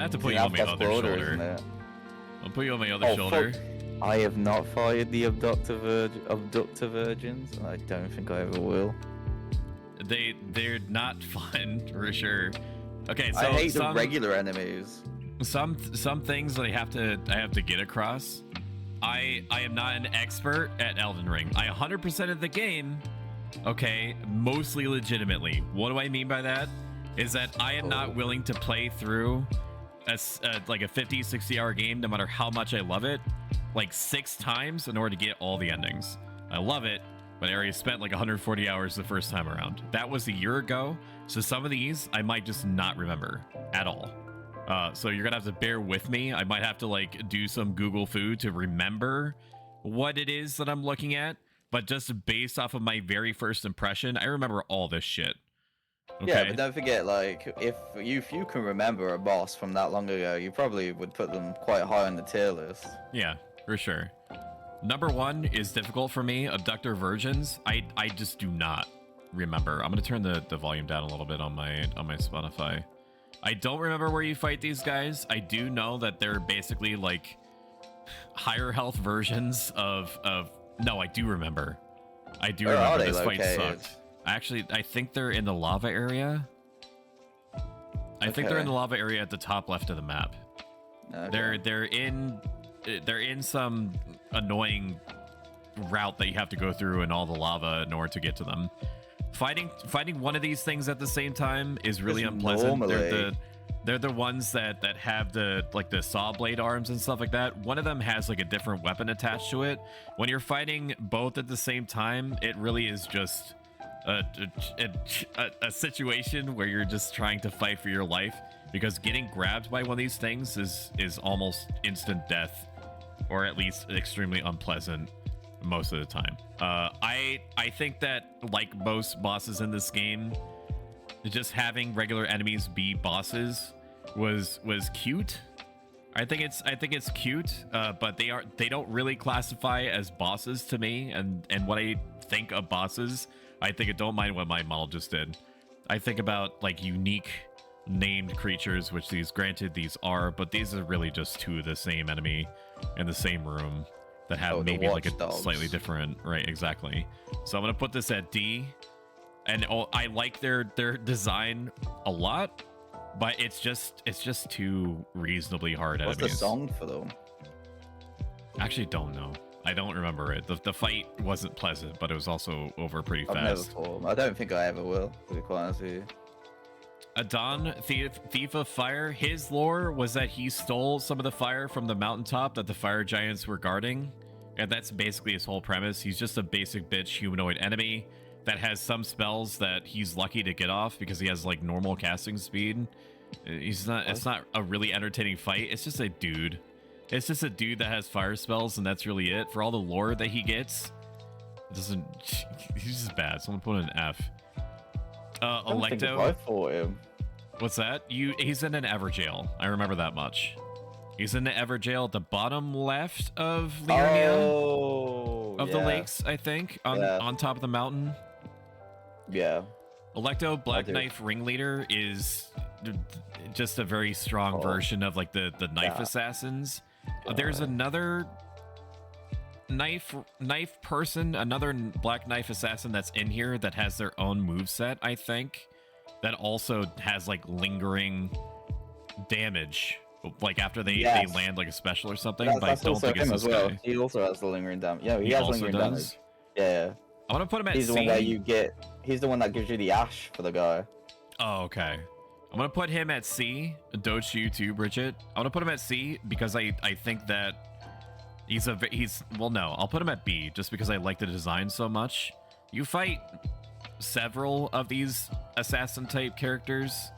have to put you on my other shoulder. I'll put you on my other shoulder. Fuck. I have not fired the abductor virgins, and I don't think I ever will. They're not fun for sure. Okay, so I hate the regular enemies. Some things that I have to get across. I am not an expert at Elden Ring. I 100% of the game. Okay, mostly legitimately. What do I mean by that? Is that I am not willing to play through like a 50, 60-hour game, no matter how much I love it, like 6 times in order to get all the endings. I love it, but I already spent like 140 hours the first time around. That was a year ago, so some of these I might just not remember at all. So you're gonna have to bear with me. I might have to like do some Google food to remember what it is that I'm looking at, but just based off of my very first impression, I remember all this shit. Okay? Yeah, but don't forget, like, if you can remember a boss from that long ago, you probably would put them quite high on the tier list. Yeah, for sure. Number 1 is difficult for me. Abductor virgins. I just do not remember. I'm gonna turn the volume down a little bit on my Spotify. I don't remember where you fight these guys. I do know that they're basically like higher health versions of. No, I do remember. I do remember this fight sucked. Actually, I think they're in the lava area. I think they're in the lava area at the top left of the map. Okay. They're in some annoying route that you have to go through in all the lava in order to get to them. Fighting one of these things at the same time is really unpleasant. They're the ones that have the saw blade arms and stuff like that. One of them has like a different weapon attached to it. When you're fighting both at the same time, it really is just a situation where you're just trying to fight for your life, because getting grabbed by one of these things is almost instant death, or at least extremely unpleasant most of the time. I think that, like most bosses in this game, just having regular enemies be bosses was cute. I think it's cute, but they don't really classify as bosses to me. And what I think of bosses, I don't mind what my model just did. I think about like unique named creatures, which these are, but these are really just 2 of the same enemy in the same room that have maybe like a slightly different, right? Exactly. So I'm gonna put this at D, and I like their design a lot, but it's just 2 reasonably hard enemies. What's the song for them? Actually, don't know. I don't remember it. The fight wasn't pleasant, but it was also over pretty fast. I've never fought. I don't think I ever will, to be quite honest with you. Adon, Thief of Fire, his lore was that he stole some of the fire from the mountaintop that the fire giants were guarding. And that's basically his whole premise. He's just a basic bitch humanoid enemy that has some spells that he's lucky to get off because he has like normal casting speed. It's not a really entertaining fight. It's just a dude. It's just a dude that has fire spells, and that's really it. For all the lore that he gets, it doesn't. He's just bad. Someone put an F. Electo. I fought him. What's that? He's in an Everjail. I remember that much. He's in the Everjail at the bottom left of Liurnia. The lakes, I think, on top of the mountain. Yeah. Electo, Black Knife Ringleader, is just a very strong version of like the knife assassins. There's another knife person, another Black Knife assassin that's in here that has their own moveset, I think, that also has like lingering damage, like after they land like a special or something. But I don't think it's this guy. He also has the lingering damage. Yeah, he has lingering damage. Yeah. I'm gonna put him at He's C. the one that you get. He's the one that gives you the ash for the guy. Oh, okay. I'm gonna put him at C. Doge to you too, Bridget. I'm gonna put him at C because I think that I'll put him at B just because I like the design so much. You fight several of these assassin type characters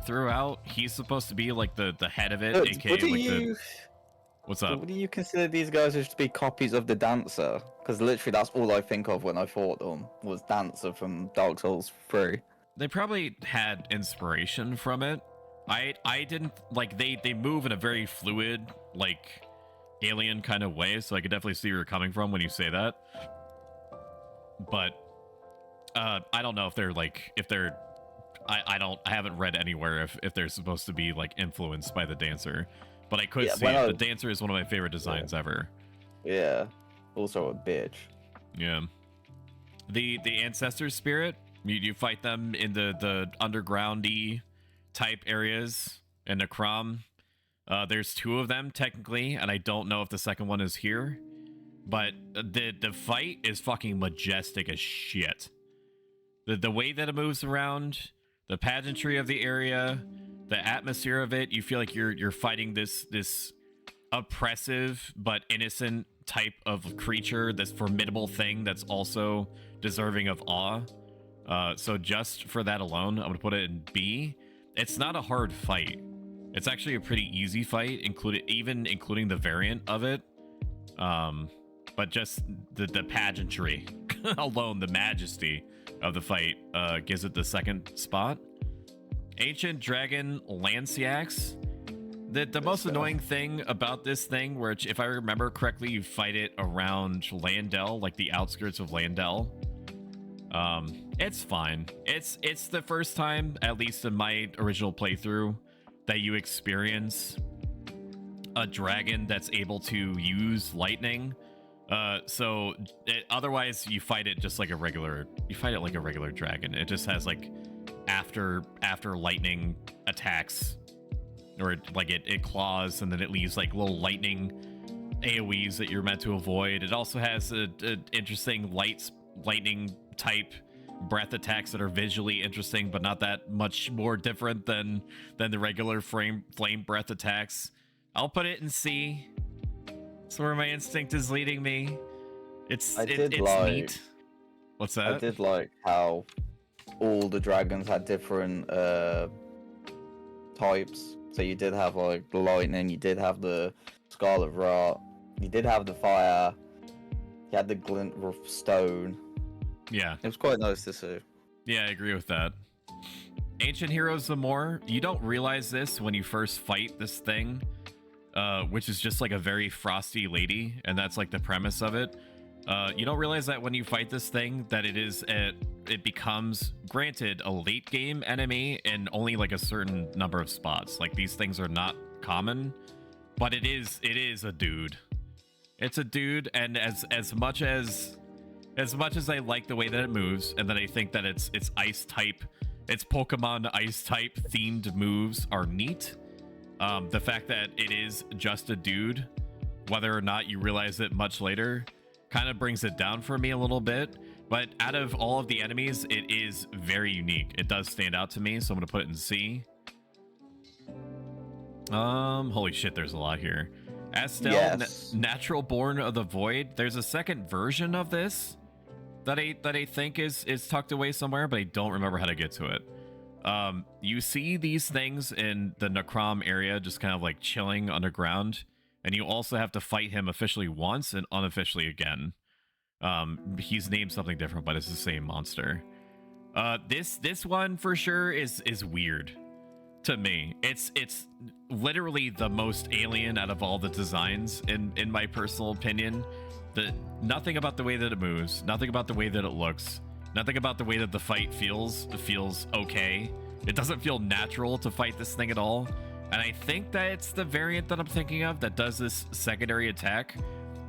throughout. He's supposed to be like the head of it, aka what's up? What do you consider these guys to be copies of the Dancer? Because literally that's all I think of when I fought them was Dancer from Dark Souls 3. They probably had inspiration from it. I didn't like they move in a very fluid, like alien kind of way, so I could definitely see where you're coming from when you say that. But I don't know if they're I haven't read anywhere if they're supposed to be like influenced by the dancer, but I could Yeah, see when it. I- The dancer is one of my favorite designs ever. Yeah. Also a bitch. Yeah. The ancestor spirit, you fight them in the undergroundy type areas in Necrom. There's 2 of them technically, and I don't know if the second one is here. But the fight is fucking majestic as shit. The way that it moves around, the pageantry of the area, the atmosphere of it, you feel like you're fighting this oppressive but innocent type of creature, this formidable thing that's also deserving of awe. So just for that alone, I'm gonna put it in B. It's not a hard fight. It's actually a pretty easy fight, including the variant of it. But just the pageantry alone, the majesty of the fight gives it the second spot. Ancient Dragon Lanciax. The most annoying thing about this thing, which if I remember correctly, you fight it around Landel, like the outskirts of Landel. It's fine. It's the first time, at least in my original playthrough, that you experience a dragon that's able to use lightning. Otherwise you fight it just like a regular dragon. It just has like after lightning attacks, or like it claws and then it leaves like little lightning AoEs that you're meant to avoid. It also has a interesting lightning type breath attacks that are visually interesting, but not that much more different than the regular flame breath attacks. I'll put it in C. It's where my instinct is leading me. It's neat. What's that? I did like how all the dragons had different types. So you did have like the lightning, you did have the scarlet rot, you did have the fire, you had the glint of stone. Yeah. It was quite nice to see. Yeah, I agree with that. Ancient Heroes the More. You don't realize this when you first fight this thing, which is just like a very frosty lady, and that's like the premise of it. You don't realize that when you fight this thing that it becomes, granted, a late game enemy in only like a certain number of spots. Like these things are not common, but it is a dude. It's a dude, and as much as I like the way that it moves, and that I think that its ice type, its Pokemon ice type themed moves are neat. The fact that it is just a dude, whether or not you realize it much later, kind of brings it down for me a little bit. But out of all of the enemies, it is very unique. It does stand out to me, so I'm gonna put it in C. Holy shit, there's a lot here. Astel, Yes. Natural Born of the Void. There's a second version of this that I think is tucked away somewhere, but I don't remember how to get to it. You see these things in the Necrom area, just kind of like chilling underground, and you also have to fight him officially once and unofficially again. He's named something different, but it's the same monster. This one for sure is weird to me. It's literally the most alien out of all the designs in my personal opinion. Nothing about the way that it moves, nothing about the way that it looks, nothing about the way that the fight feels okay. It doesn't feel natural to fight this thing at all. And I think that it's the variant that I'm thinking of that does this secondary attack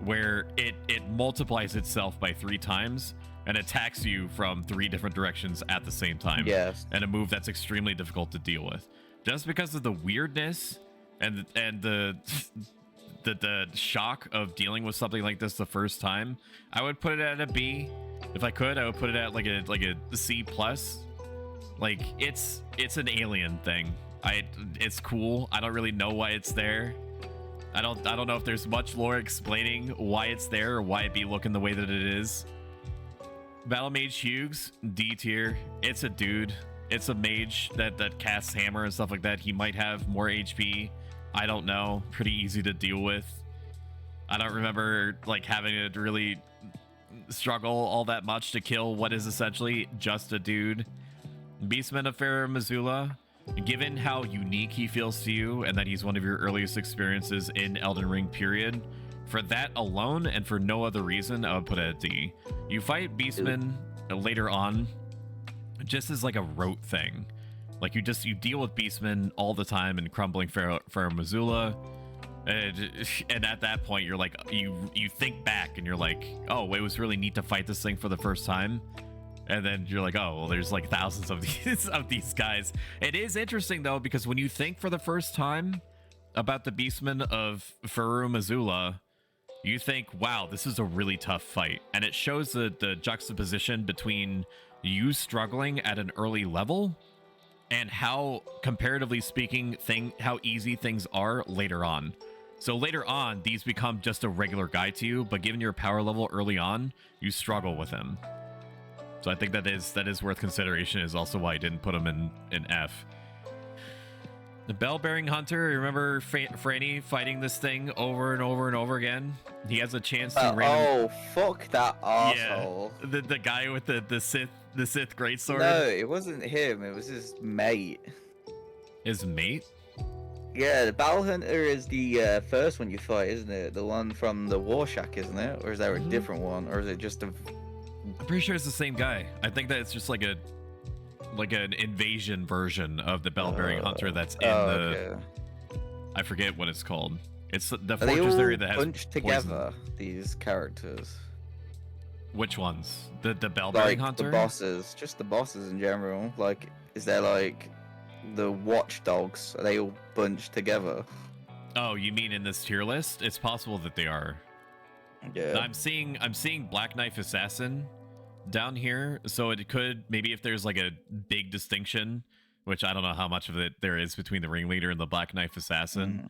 where it multiplies itself by 3 times and attacks you from 3 different directions at the same time. Yes. And a move that's extremely difficult to deal with. Just because of the weirdness and the shock of dealing with something like this the first time, I would put it at a B. If I could, I would put it at like a C+. Like it's an alien thing. It's cool. I don't really know why it's there. I don't know if there's much lore explaining why it's there or why it be looking the way that it is. Battle Mage Hughes, D tier. It's a dude. It's a mage that casts hammer and stuff like that. He might have more HP. I don't know. Pretty easy to deal with. I don't remember like having to really struggle all that much to kill what is essentially just a dude. Beastman of Fair Missoula. Given how unique he feels to you and that he's one of your earliest experiences in Elden Ring, period, for that alone and for no other reason, I would put it at D. You fight Beastman later on just as like a rote thing. Like you deal with beastmen all the time in crumbling Farum Azula. And at that point you're like you think back and you're like, oh, it was really neat to fight this thing for the first time. And then you're like, oh, well, there's like thousands of these guys. It is interesting though, because when you think for the first time about the beastmen of Farum Azula, you think, wow, this is a really tough fight. And it shows the juxtaposition between you struggling at an early level and how, comparatively speaking, how easy things are later on. So later on, these become just a regular guy to you, but given your power level early on, you struggle with him. So I think that is worth consideration, is also why I didn't put him in F. The Bell-bearing Hunter, remember Franny fighting this thing over and over and over again? He has a chance to oh, fuck that asshole. Yeah, the guy with the Sith greatsword. No, it wasn't him, it was his mate. His mate? Yeah, the Battle Hunter is the first one you fight, isn't it? The one from the War Shack, isn't it? Or is there a different one? Or is it just a... I'm pretty sure it's the same guy. I think that it's just like an invasion version of the Bell-bearing Hunter that's in okay. I forget what it's called. It's the Are fortress they all area that has bunched together, these characters? Which ones? The Bell-bearing Hunter? The bosses, just the bosses in general. Like, is there like the watchdogs? Are they all bunched together? Oh, you mean in this tier list? It's possible that they are. Yeah. I'm seeing Black Knife Assassin down here, so it could, maybe if there's like a big distinction, which I don't know how much of it there is between the ringleader and the Black Knife Assassin.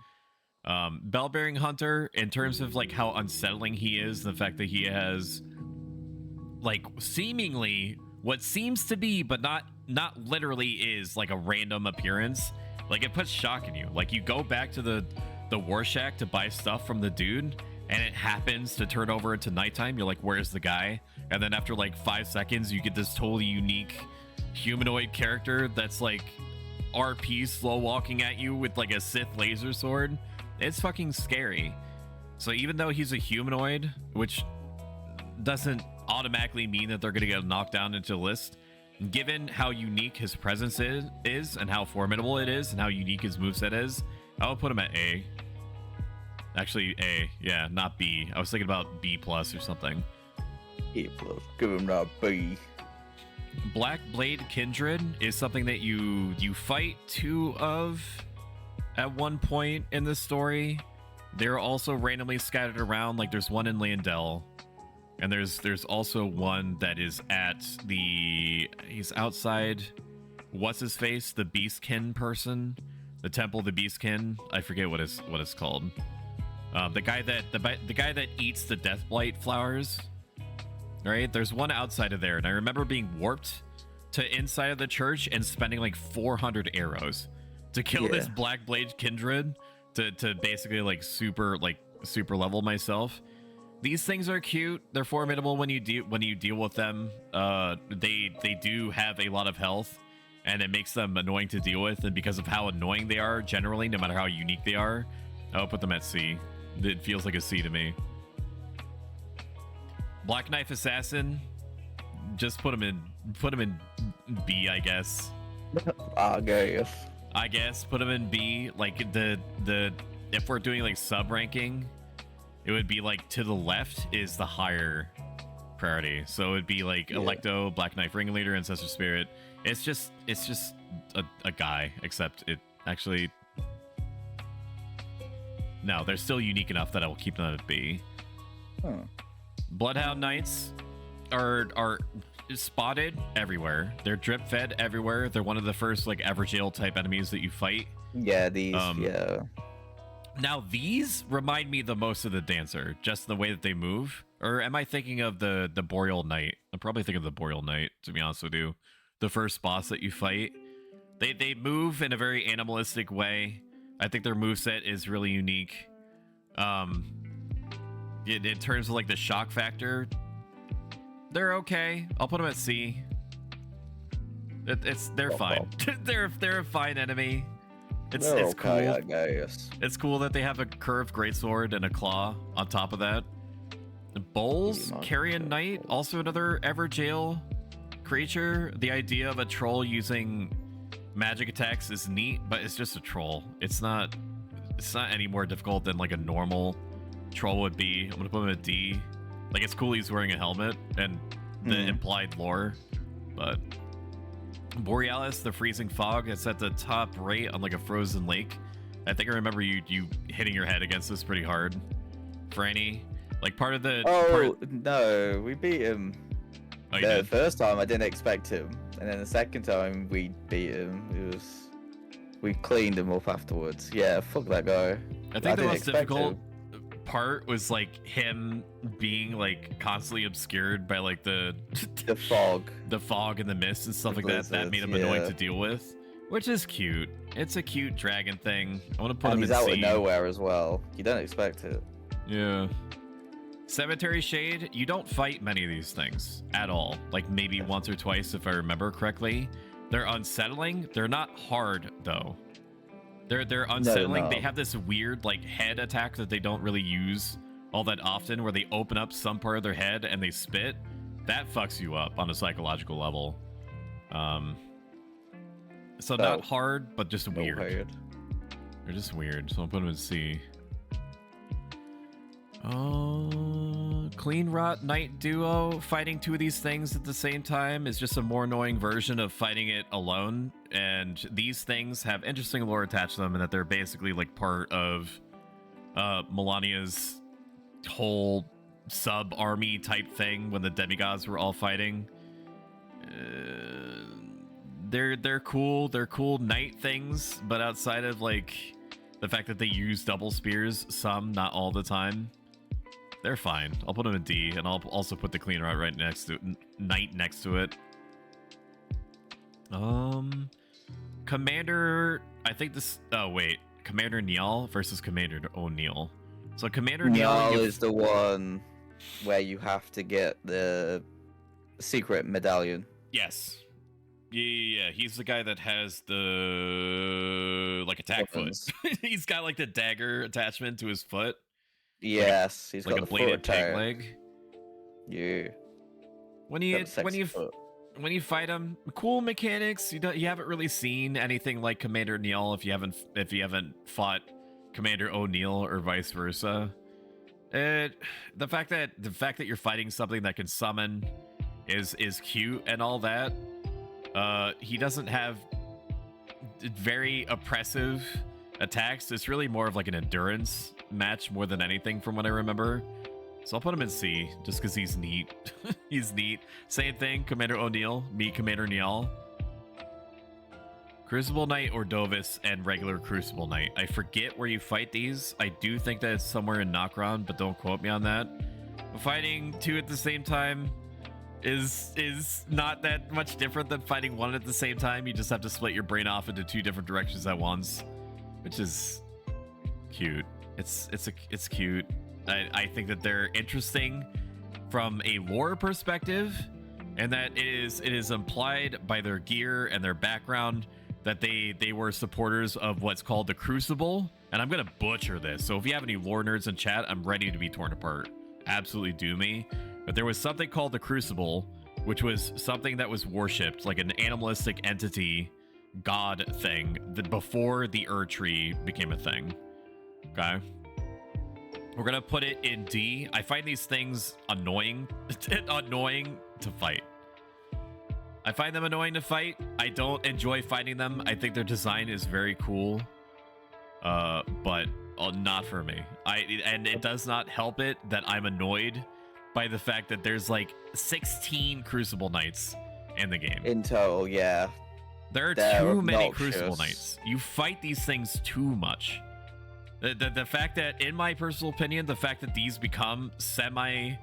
Bell-bearing Hunter, in terms of like how unsettling he is, the fact that he has like seemingly what seems to be, but not literally is, like a random appearance. Like it puts shock in you. Like you go back to the War Shack to buy stuff from the dude, and it happens to turn over into nighttime. You're like, where's the guy? And then after like 5 seconds, you get this totally unique humanoid character that's like RP slow walking at you with like a Sith laser sword. It's fucking scary. So even though he's a humanoid, which doesn't automatically mean that they're gonna get knocked down into the list, given how unique his presence is and how formidable it is and how unique his moveset is, I would put him at A. Actually, A, yeah, not B. I was thinking about B plus or something. A plus. Give him that B. Black Blade Kindred is something that you fight 2 of at one point in the story. They're also randomly scattered around. Like there's one in Landell, and there's also one that is at he's outside. What's his face? The Beastkin person, the Temple of the Beastkin. I forget what it's called. The guy that eats the Deathblight flowers. Right? There's one outside of there, and I remember being warped to inside of the church and spending like 400 arrows to kill this Black Blade Kindred to basically like super level myself. These things are cute. They're formidable when you deal with them. They do have a lot of health, and it makes them annoying to deal with. And because of how annoying they are, generally, no matter how unique they are, I'll put them at C. It feels like a C to me. Black Knife Assassin, just put him in B, I guess. I guess put him in B. Like the if we're doing like sub ranking, it would be like to the left is the higher priority. So it would be like Electo, Black Knife Ringleader, Ancestor Spirit. It's just a guy, except it actually, no, they're still unique enough that I will keep them at B. Bloodhound Knights are spotted everywhere. They're drip fed everywhere. They're one of the first like Everjail type enemies that you fight. Yeah, these Now these remind me the most of the Dancer, just the way that they move. Or am I thinking of the Boreal Knight? I'm probably thinking of the Boreal Knight, to be honest with you. The first boss that you fight. They move in a very animalistic way. I think their moveset is really unique. In terms of like the shock factor, they're okay. I'll put them at C. They're fine. they're a fine enemy. It's okay, cool. I guess. It's cool that they have a curved greatsword and a claw on top of that. The Bowls, Carrion Knight, also another Everjail creature. The idea of a troll using magic attacks is neat, but it's just a troll. It's not any more difficult than like a normal troll would be. I'm gonna put him at D. Like, it's cool he's wearing a helmet and the implied lore, but Borealis, the freezing fog, it's at the top right on like a frozen lake. I think I remember you hitting your head against this pretty hard. Franny, like part of the no, we beat him. Oh, The first time I didn't expect him, and then the second time we beat him, we cleaned him up afterwards. Yeah, fuck that guy. I think the most difficult part was like him being like constantly obscured by like the fog and the mist and stuff like that. That made him annoying to deal with, which is cute. It's a cute dragon thing. I want to put him in C. He's out of nowhere as well. You don't expect it. Yeah. Cemetery Shade, you don't fight many of these things at all. Like maybe once or twice if I remember correctly. They're unsettling. They're not hard though. They're unsettling. No. They have this weird like head attack that they don't really use all that often, where they open up some part of their head and they spit. That fucks you up on a psychological level. So not hard, but just weird. They're just weird. So I'll put them in C. Clean Rot Knight Duo. Fighting two of these things at the same time is just a more annoying version of fighting it alone. And these things have interesting lore attached to them, and that they're basically like part of Melania's whole sub-army type thing when the demigods were all fighting. They're cool. They're cool knight things, but outside of like the fact that they use double spears, some, not all the time, they're fine. I'll put them in D, and I'll also put the Clean Rot right next to it, Knight next to it. Commander, I think this. Oh wait, Commander Niall versus Commander O'Neill. So Commander Niall is the one where you have to get the secret medallion. Yes. Yeah. He's the guy that has the like attack foot. He's got like the dagger attachment to his foot. Yes, he's like got a bladed peg leg. Yeah. When you fight him, cool mechanics. You haven't really seen anything like Commander Niall if you haven't fought Commander O'Neill or vice versa. The fact that you're fighting something that can summon is cute and all that. He doesn't have very oppressive attacks. It's really more of like an endurance match more than anything from what I remember. So I'll put him in C just because he's neat. He's neat. Same thing, Commander O'Neill, me, Commander Niall. Crucible Knight or Dovis and regular Crucible Knight. I forget where you fight these. I do think that it's somewhere in Nokron, but don't quote me on that. But fighting two at the same time is not that much different than fighting one at the same time. You just have to split your brain off into two different directions at once, which is cute. It's cute. I think that they're interesting from a lore perspective, and that it is implied by their gear and their background that they were supporters of what's called the Crucible. And I'm gonna butcher this, so if you have any lore nerds in chat, I'm ready to be torn apart. Absolutely do me. But there was something called the Crucible, which was something that was worshipped, like an animalistic entity god thing, that before the Tree became a thing. Okay, we're gonna put it in D. I find these things annoying to fight. I find them annoying to fight. I don't enjoy fighting them. I think their design is very cool, but not for me. And it does not help it that I'm annoyed by the fact that there's like 16 Crucible Knights in the game. In total, yeah. There are too many Crucible Knights. You fight these things too much. The fact that, in my personal opinion, the fact that these become semi-common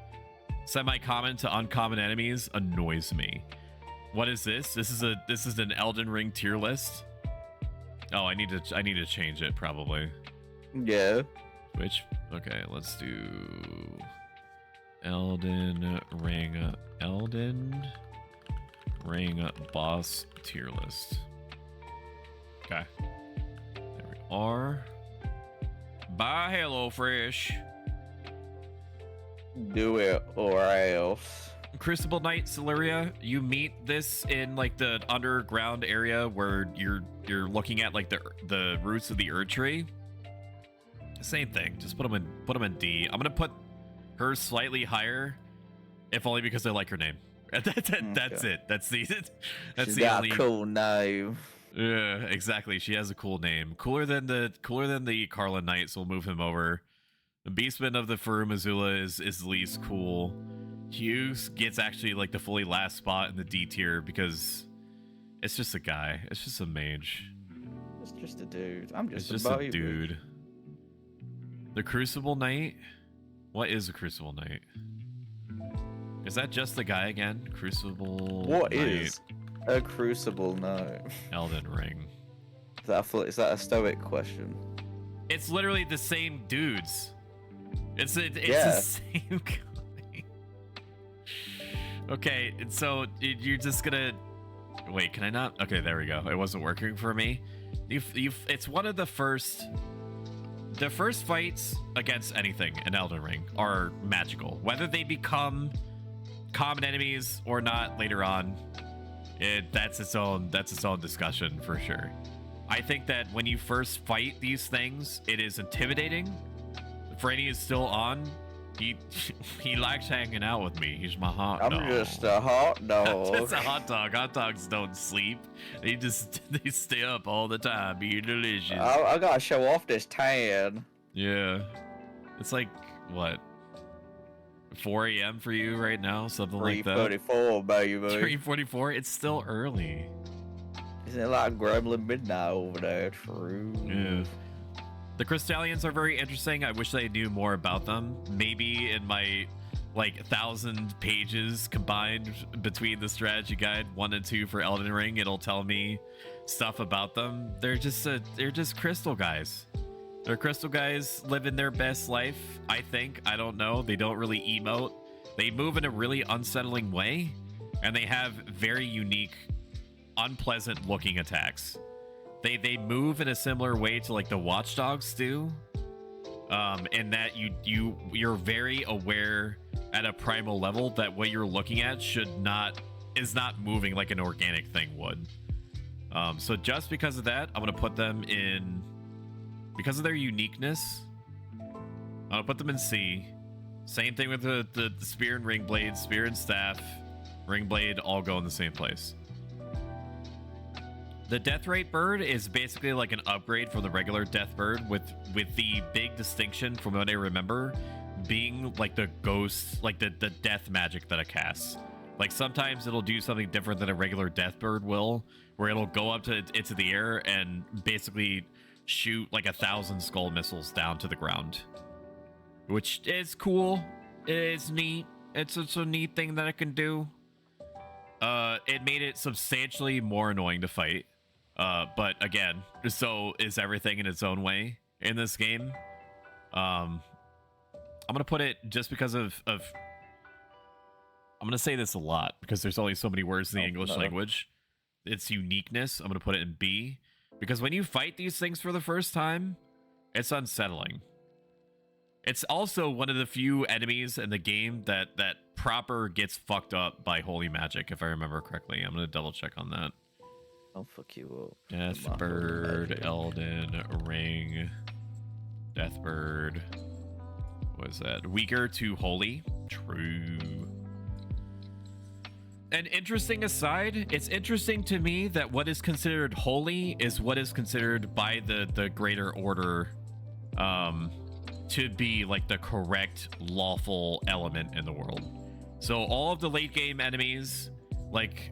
to uncommon enemies annoys me. What is this? This is an Elden Ring tier list. Oh, I need to change it probably. Yeah. Which, okay, let's do Elden Ring boss tier list. Okay. There we are. Bye, HelloFresh. Do it or else. Crucible Knight Celeria, you meet this in like the underground area where you're looking at like the roots of the Erd Tree. Same thing. Just put them in D. I'm gonna put her slightly higher, if only because I like her name. That's it. That's She's the got only a cool name. Yeah, exactly. She has a cool name. Cooler than the Carlin Knight, so we'll move him over. The Beastman of the Farum Azula is least cool. Hughes gets actually like the fully last spot in the D tier because it's just a guy. It's just a mage. It's just a dude. I'm just It's just a dude. The Crucible Knight? What is a Crucible Knight? Is that just the guy again? Crucible What Knight. is a Crucible Knight? Elden Ring. Is that a stoic question? It's literally the same dudes. It's Yeah. the same guy. Okay, and so you're just gonna wait. Can I not? Okay, there we go. It wasn't working for me. It's one of the first fights against anything in Elden Ring are magical. Whether they become common enemies or not later on, that's its own discussion for sure. I think that when you first fight these things, it is intimidating. Franny is still on. He likes hanging out with me. He's my hot dog. I'm just a hot dog. Just a hot dog. Hot dogs don't sleep. They stay up all the time, being delicious. I gotta show off this tan. Yeah, it's like what, 4 a.m. for you right now, something like that. 3:44, baby. 3:44. It's still early. Isn't it like grumbling midnight over there? True. Yeah. The Crystallians are very interesting. I wish I knew more about them. Maybe in my like 1,000 pages combined between the strategy guide 1 and 2 for Elden Ring, it'll tell me stuff about them. They're just crystal guys. They're crystal guys living their best life, I think. I don't know. They don't really emote. They move in a really unsettling way, and they have very unique, unpleasant looking attacks. They move in a similar way to like the watchdogs do, in that you're very aware at a primal level that what you're looking at is not moving like an organic thing would. So just because of that, I'm gonna put them in, because of their uniqueness, I'm gonna put them in C. Same thing with the spear and ring blade, spear and staff, ring blade all go in the same place. The Deathrite Bird is basically like an upgrade for the regular Death Bird, with the big distinction from what I remember being like the ghost, like the death magic that it casts. Like sometimes it'll do something different than a regular Death Bird will, where it'll go up into the air and basically shoot like 1,000 skull missiles down to the ground, which is cool. It's neat. It's a neat thing that it can do. It made it substantially more annoying to fight. But again, so is everything in its own way in this game. I'm gonna put it, just because of I'm gonna say this a lot because there's only so many words in the English language. Its uniqueness, I'm gonna put it in B, because when you fight these things for the first time, it's unsettling. It's also one of the few enemies in the game that proper gets fucked up by holy magic, if I remember correctly. I'm gonna double check on that. I'll fuck you up. Deathbird, Elden Ring, Deathbird. What is that? Weaker to holy. True. An interesting aside, it's interesting to me that what is considered holy is what is considered by the greater order to be like the correct lawful element in the world. So all of the late game enemies, like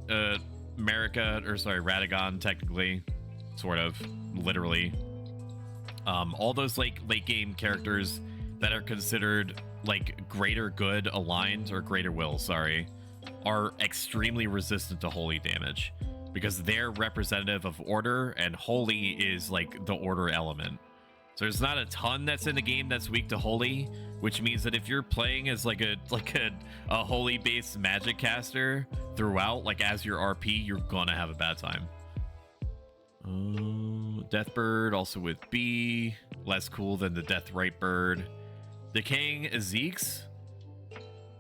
Radagon, technically, sort of, literally. All those like late game characters that are considered like greater good aligned, or greater will, sorry, are extremely resistant to holy damage because they're representative of order, and holy is like the order element. So there's not a ton that's in the game that's weak to holy, which means that if you're playing as like a holy based magic caster throughout, like as your RP, you're gonna have a bad time. Deathbird also with B, less cool than the Deathrite Bird. Decaying Ezekiel's,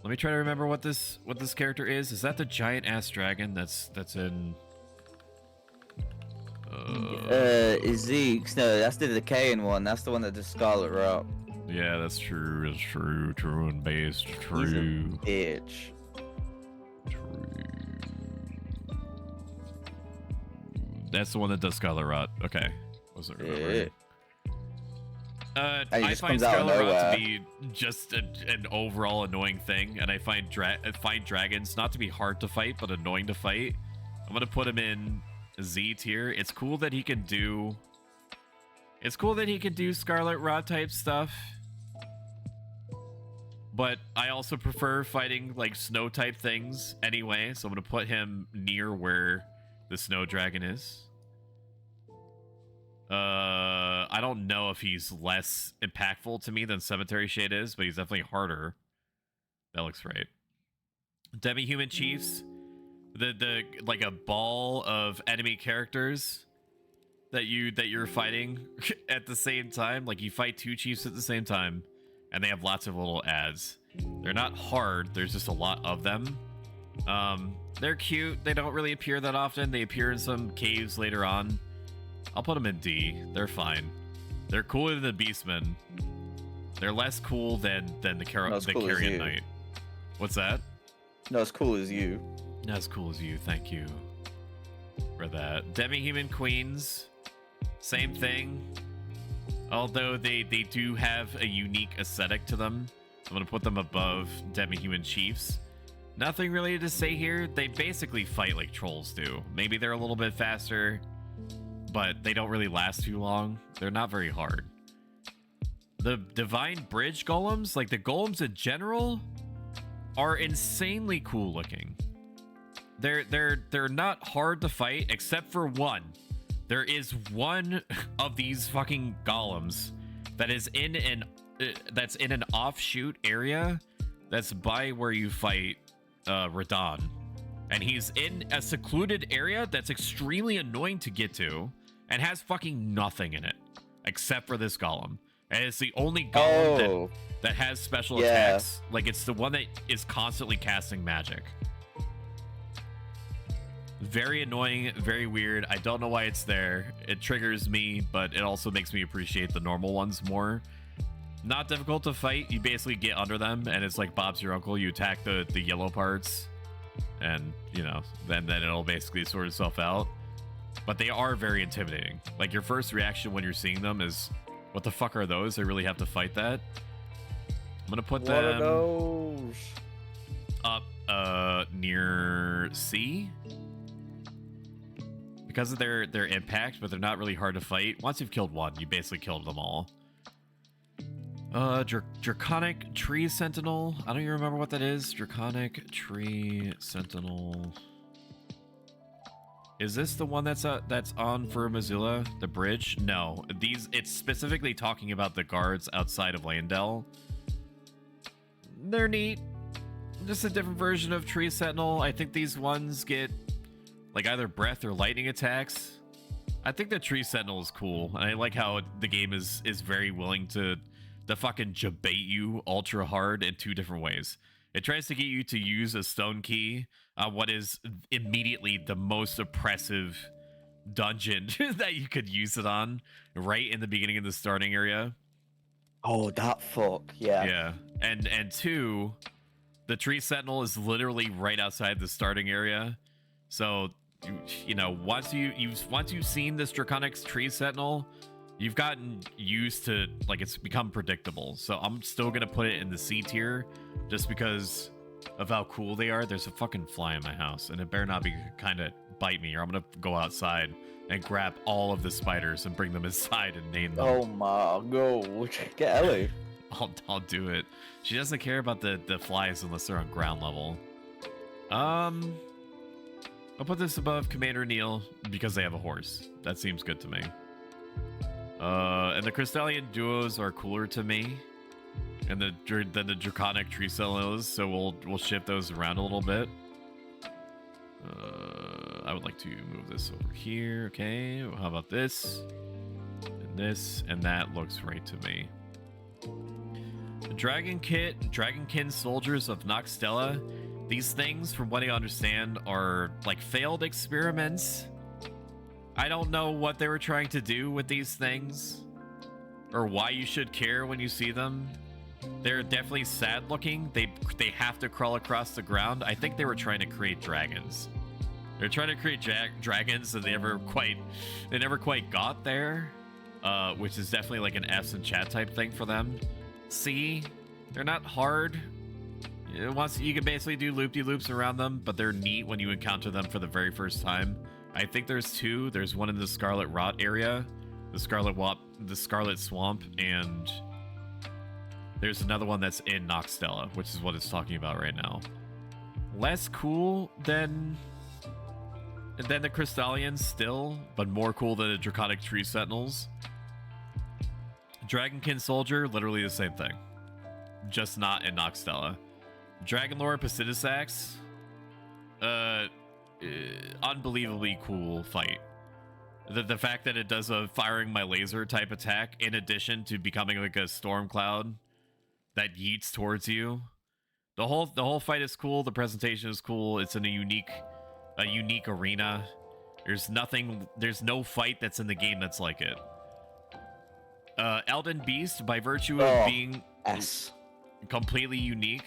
Let me try to remember what this character is. Is that the giant ass dragon that's in? Zeke's. No, that's the decaying one. That's the one that does Scarlet Rot. Yeah, that's true. It's true. True and based. True. He's a bitch. True. That's the one that does Scarlet Rot. Okay. Wasn't remembering. I find Scarlet Rot to be just an overall annoying thing, and I find dragons not to be hard to fight, but annoying to fight. I'm gonna put him in Z tier. It's cool that he can do. It's cool that he can do Scarlet Rot type stuff, but I also prefer fighting like snow type things anyway. So I'm gonna put him near where the snow dragon is. I don't know if he's less impactful to me than Cemetery Shade is, but he's definitely harder. That looks right. Demi-human chiefs, the like a ball of enemy characters that you're fighting at the same time. Like you fight two chiefs at the same time, and they have lots of little ads. They're not hard. There's just a lot of them. They're cute. They don't really appear that often. They appear in some caves later on. I'll put them in D. They're fine. They're cooler than the Beastmen. They're less cool than the Carrion Knight. What's that? Not as cool as you. Not as cool as you. Thank you for that. Demi-human queens. Same thing. Although they do have a unique aesthetic to them. I'm going to put them above demi-human chiefs. Nothing really to say here. They basically fight like trolls do. Maybe they're a little bit faster, but they don't really last too long. They're not very hard. The divine bridge golems, like the golems in general, are insanely cool looking. They're not hard to fight except for one. There is one of these fucking golems that is in an offshoot area that's by where you fight Radon. And he's in a secluded area that's extremely annoying to get to and has fucking nothing in it except for this golem. And it's the only golem that has special attacks. Like, it's the one that is constantly casting magic. Very annoying, very weird. I don't know why it's there. It triggers me, but it also makes me appreciate the normal ones more. Not difficult to fight. You basically get under them, and it's like Bob's your uncle. You attack the yellow parts, and, you know, then it'll basically sort itself out. But they are very intimidating. Like, your first reaction when you're seeing them is, what the fuck are those? I really have to fight that? I'm gonna put them... What are those? Up near C. Because of their impact, but they're not really hard to fight. Once you've killed one, you basically killed them all. Draconic Tree Sentinel. I don't even remember what that is. Draconic Tree Sentinel. Is this the one that's on for Missoula? The bridge? No. It's specifically talking about the guards outside of Landell. They're neat. Just a different version of Tree Sentinel. I think these ones get like either breath or lightning attacks. I think the Tree Sentinel is cool, and I like how the game is very willing to fucking jabait you ultra hard in two different ways. It tries to get you to use a stone key on what is immediately the most oppressive dungeon that you could use it on, right in the beginning of the starting area. Oh, that fuck, yeah. Yeah, and two, the Tree Sentinel is literally right outside the starting area. So, you know, once you've seen this Draconic Tree Sentinel, you've gotten used to, like, it's become predictable. So I'm still gonna put it in the C tier just because of how cool they are. There's a fucking fly in my house, and it better not be kind of bite me, or I'm gonna go outside and grab all of the spiders and bring them inside and name them. Oh my god, get Ellie. I'll do it. She doesn't care about the flies unless they're on ground level. I'll put this above Commander Neil because they have a horse. That seems good to me. And the Crystallian duos are cooler to me, and than the Draconic Tree Sentinels, so we'll shift those around a little bit. I would like to move this over here. Okay, well, how about this? And this, and that looks right to me. Dragonkin soldiers of Noxtella. These things, from what I understand, are like failed experiments. I don't know what they were trying to do with these things, or why you should care when you see them. They're definitely sad looking. They have to crawl across the ground. I think they were trying to create dragons. They're trying to create dragons, and they never quite got there. Which is definitely like an F's in chat type thing for them. See, they're not hard. You can basically do loop-de-loops around them, but they're neat when you encounter them for the very first time. I think there's two. There's one in the Scarlet Rot area, the Scarlet Swamp, and there's another one that's in Noxtella, which is what it's talking about right now. Less cool than the Crystallians still, but more cool than the Draconic Tree Sentinels. Dragonkin Soldier, literally the same thing. Just not in Noxtella. Dragonlord Pisidisax, unbelievably cool fight. The fact that it does a firing my laser type attack in addition to becoming like a storm cloud that yeets towards you. The whole fight is cool. The presentation is cool. It's in a unique arena. There's no fight that's in the game that's like it. Elden Beast, by virtue of being completely unique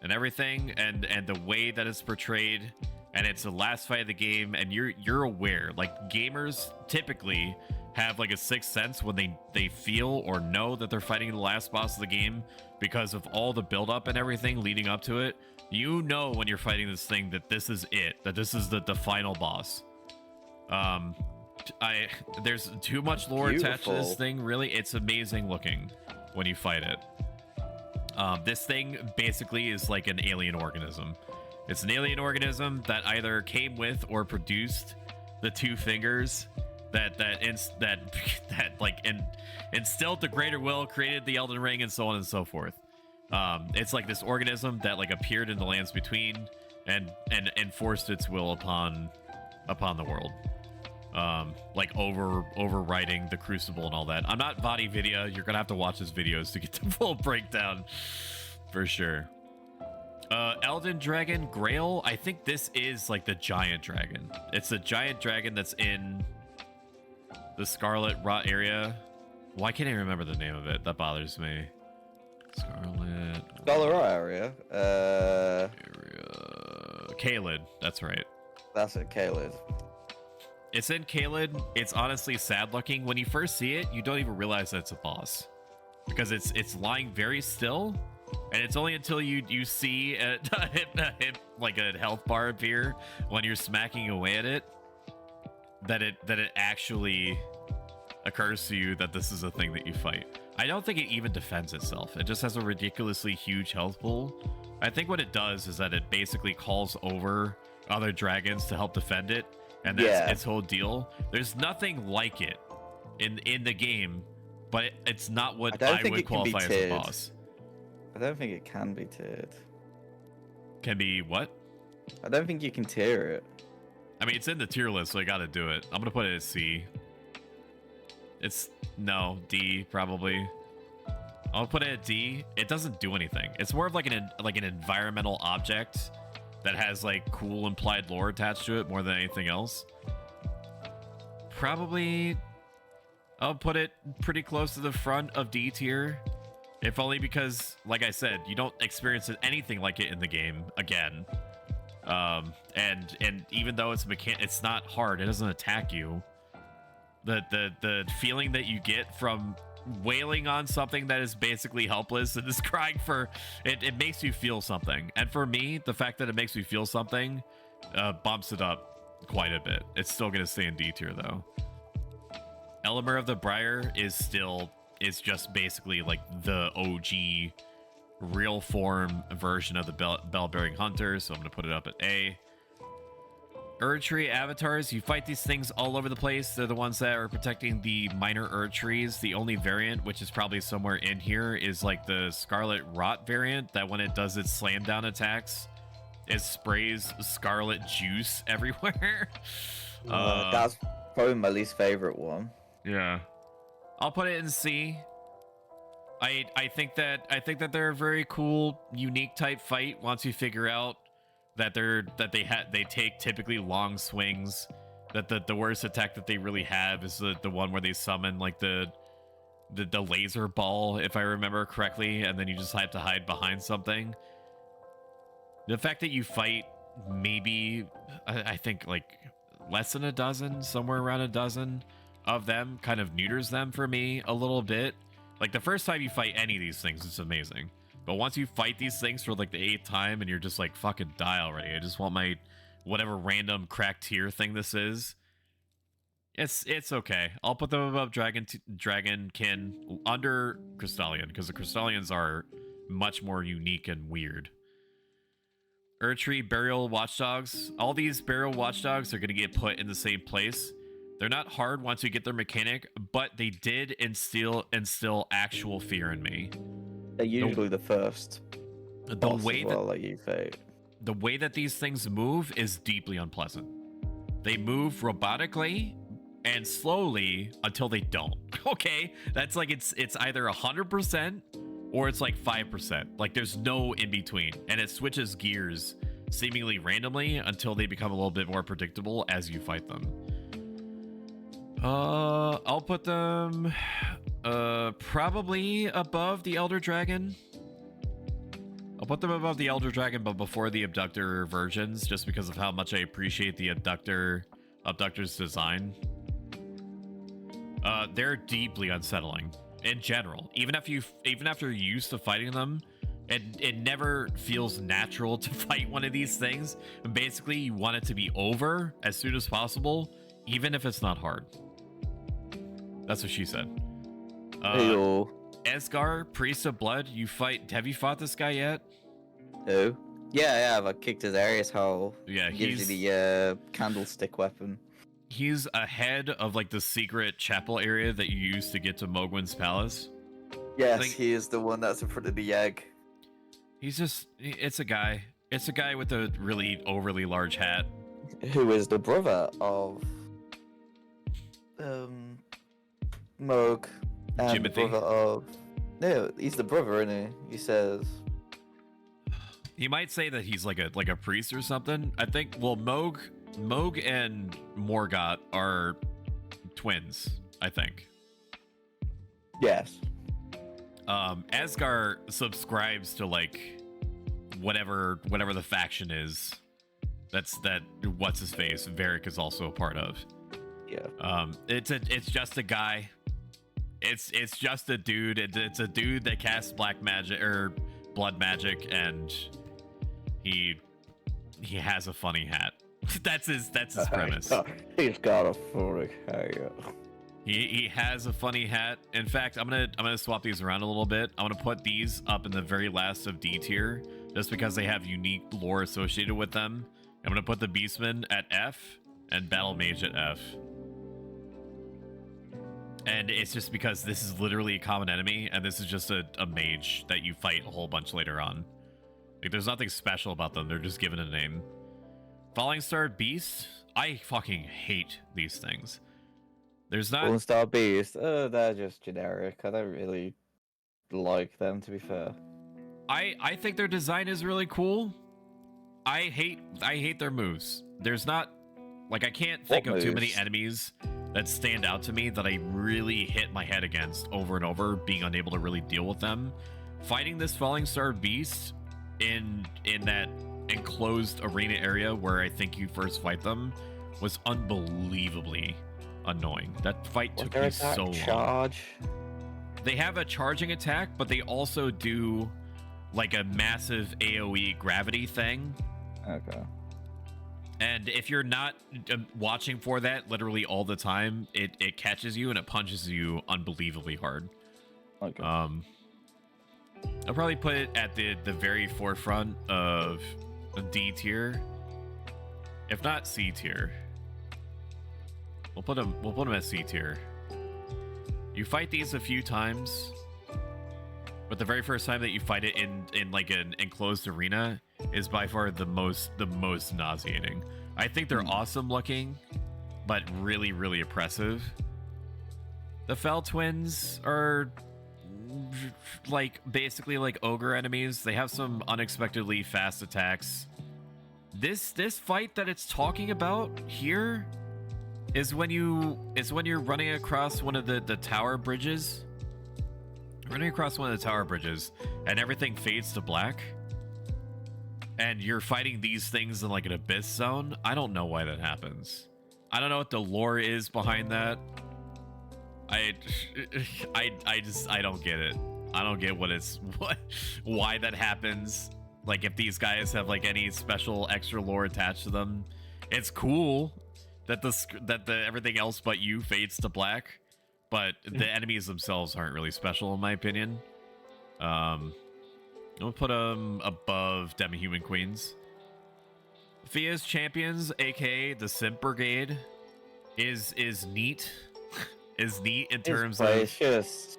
and everything, and the way that it's portrayed, and it's the last fight of the game, and you're aware, like, gamers typically have like a sixth sense when they feel or know that they're fighting the last boss of the game because of all the build-up and everything leading up to it. You know when you're fighting this thing that this is it, that this is the final boss. There's too much lore attached to this thing, really. It's amazing looking when you fight it. This thing basically is like an alien organism. It's an alien organism that either came with or produced the two fingers that instilled the greater will, created the Elden Ring, and so on and so forth. It's like this organism that like appeared in the lands between and enforced its will upon the world. Like overriding the Crucible and all that. I'm not VOD video. You're gonna have to watch his videos to get the full breakdown for sure. Elden Dragon Grail. I think this is like the giant dragon. It's a giant dragon that's in the Scarlet Rot area. Why can't I remember the name of it? That bothers me. Scarlet Rot area. Caelid. That's right. That's it, Caelid. It's in Caelid. It's honestly sad looking. When you first see it, you don't even realize that it's a boss because it's lying very still, and it's only until you see like a health bar appear when you're smacking away at it that it actually occurs to you that this is a thing that you fight. I don't think it even defends itself. It just has a ridiculously huge health pool. I think what it does is that it basically calls over other dragons to help defend it. And that's its whole deal. There's nothing like it in the game, but it's not what I would qualify as a boss. I don't think it can be tiered. Can be what? I don't think you can tier it. I mean, it's in the tier list, so I gotta do it. I'm gonna put it at C. No, D probably. I'll put it at D. It doesn't do anything. It's more of like an environmental object that has like cool implied lore attached to it more than anything else. Probably I'll put it pretty close to the front of D tier, if only because, like I said, you don't experience anything like it in the game again. And even though it's not hard, it doesn't attack you. The feeling that you get from wailing on something that is basically helpless and is crying for it makes you feel something. And for me, the fact that it makes me feel something bumps it up quite a bit. It's still gonna stay in D tier though. Elemer of the Briar is just basically like the OG real form version of the bell-bearing hunter, so I'm gonna put it up at A. Erdtree avatars, you fight these things all over the place. They're the ones that are protecting the minor Erdtrees. The only variant, which is probably somewhere in here, is like the Scarlet Rot variant, that when it does its slam down attacks, it sprays scarlet juice everywhere. That's probably my least favorite one. Yeah. I'll put it in C. I think that they're a very cool, unique type fight once you figure out that they take typically long swings. That the worst attack that they really have is the one where they summon like the laser ball, if I remember correctly, and then you just have to hide behind something. The fact that you fight maybe I think like less than a dozen, somewhere around a dozen of them, kind of neuters them for me a little bit. Like the first time you fight any of these things, it's amazing. But once you fight these things for like the 8th time and you're just like, fucking die already. I just want my whatever random cracked tier thing this is. It's okay. I'll put them above Dragonkin, under Crystallion, because the Crystallions are much more unique and weird. Erdtree, Burial Watchdogs. All these Burial Watchdogs are going to get put in the same place. They're not hard once you get their mechanic, but they did instill actual fear in me. They're usually the first. The way that you fight. The way that these things move is deeply unpleasant. They move robotically and slowly until they don't. Okay, that's like it's either 100% or it's like 5%. Like there's no in between, and it switches gears seemingly randomly until they become a little bit more predictable as you fight them. I'll put them probably above the Elder Dragon. I'll put them above the Elder Dragon, but before the Abductor versions, just because of how much I appreciate the Abductor's design. They're deeply unsettling in general. Even after you're used to fighting them, it never feels natural to fight one of these things. And basically, you want it to be over as soon as possible, even if it's not hard. That's what she said. Heyo. Esgar, Priest of Blood, have you fought this guy yet? Who? Yeah, I kicked his Arius hole. Yeah, gives you the candlestick weapon. He's ahead of like the secret chapel area that you use to get to Mogwin's palace. Yes, he is the one that's in front of the egg. It's a guy with a really overly large hat. Who is the brother of Moog, and Jimothy. brother of... No, he's the brother, isn't he? He says... You might say that he's like a priest or something. I think, well, Moog and Morgoth are twins, I think. Yes. Asgar subscribes to like whatever the faction is. That what's his face Varric is also a part of. Yeah. It's just a guy. It's just a dude. It's a dude that casts black magic or blood magic, and he has a funny hat. that's his premise. He's got a funny hat. He has a funny hat. In fact, I'm gonna swap these around a little bit. I'm gonna put these up in the very last of D tier, just because they have unique lore associated with them. I'm gonna put the Beastman at F and Battle Mage at F. And it's just because this is literally a common enemy, and this is just a mage that you fight a whole bunch later on. Like, there's nothing special about them. They're just given a name. Falling Star Beast. I fucking hate these things. There's not... Falling Star Beast. They're just generic. I don't really like them, to be fair. I think their design is really cool. I hate their moves. There's not... Like, I can't think of too many enemies that stand out to me that I really hit my head against over and over, being unable to really deal with them. Fighting this Falling Star Beast in that enclosed arena area where I think you first fight them was unbelievably annoying. That fight took me so long. Charge? They have a charging attack, but they also do like a massive AoE gravity thing. Okay. And if you're not watching for that literally all the time, it catches you and it punches you unbelievably hard. Okay. I'll probably put it at the very forefront of D tier, if not C tier. We'll put them at C tier. You fight these a few times, but the very first time that you fight it in like an enclosed arena is by far the most nauseating. I think they're awesome looking, but really, really oppressive. The Fell Twins are like basically like ogre enemies. They have some unexpectedly fast attacks. This fight that it's talking about here is when you're running across one of the tower bridges. Running across one of the tower bridges, and everything fades to black. And you're fighting these things in like an abyss zone. I don't know why that happens. I don't know what the lore is behind that. I don't get it. I don't get why that happens. Like if these guys have like any special extra lore attached to them. It's cool that the everything else but you fades to black, but the enemies themselves aren't really special in my opinion. I'm gonna put them above Demi-Human Queens. Fia's Champions, aka the Simp Brigade, is neat. Is neat in terms of. It's just.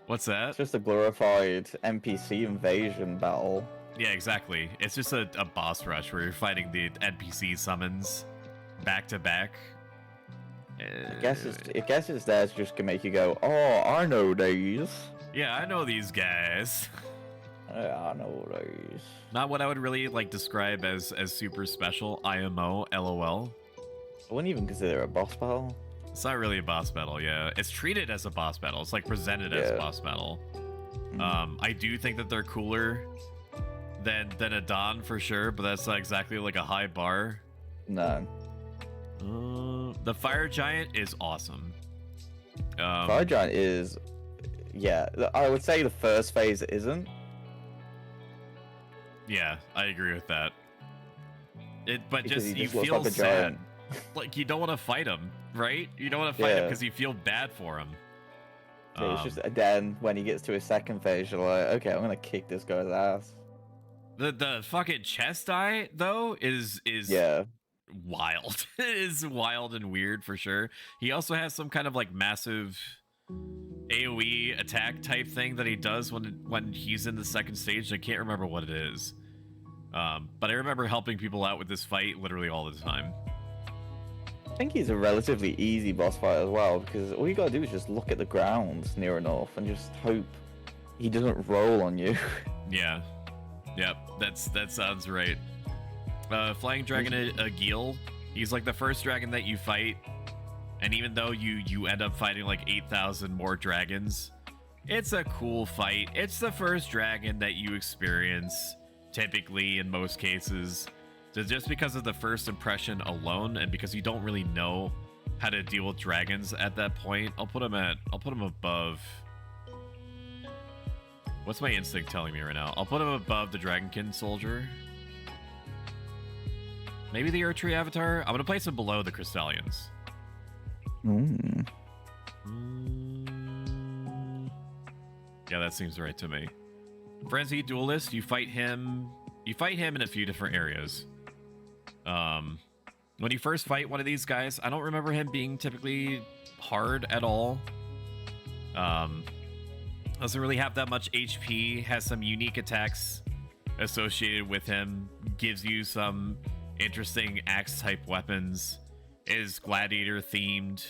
What's that? It's just a glorified NPC invasion battle. Yeah, exactly. It's just a boss rush where you're fighting the NPC summons back to back. I guess it's there to just make you go, oh, I know these. Yeah, I know these guys. Yeah, I know these. Not what I would really like describe as super special. IMO, LOL. I wouldn't even consider it a boss battle. It's not really a boss battle, yeah. It's treated as a boss battle. It's like presented as a boss battle. I do think that they're cooler than a Dawn for sure, but that's not exactly like a high bar. No. The Fire Giant is awesome. Fire Giant is, yeah. I would say the first phase isn't. Yeah, I agree with that. But Because just he you just looks feel like a sad. giant. Like you don't want to fight him, right? You don't want to fight him because you feel bad for him. So it's just then when he gets to his second phase, you're like, okay, I'm gonna kick this guy's ass. The fucking chest eye though is Yeah. wild. It is wild and weird for sure. He also has some kind of like massive AoE attack type thing that he does when he's in the second stage. I can't remember what it is. But I remember helping people out with this fight literally all the time. I think he's a relatively easy boss fight as well, because all you gotta do is just look at the ground near enough and just hope he doesn't roll on you. Yeah. Yep, that sounds right. Flying Dragon Agil, he's like the first dragon that you fight, and even though you end up fighting like 8,000 more dragons, it's a cool fight. It's the first dragon that you experience, typically in most cases. So just because of the first impression alone, and because you don't really know how to deal with dragons at that point, I'll put him above. What's my instinct telling me right now? I'll put him above the Dragonkin Soldier. Maybe the Erdtree Avatar? I'm gonna place him below the Crystallians. Yeah, that seems right to me. Frenzy Duelist, you fight him in a few different areas. When you first fight one of these guys, I don't remember him being typically hard at all. Doesn't really have that much HP, has some unique attacks associated with him, gives you some interesting axe type weapons, is gladiator themed.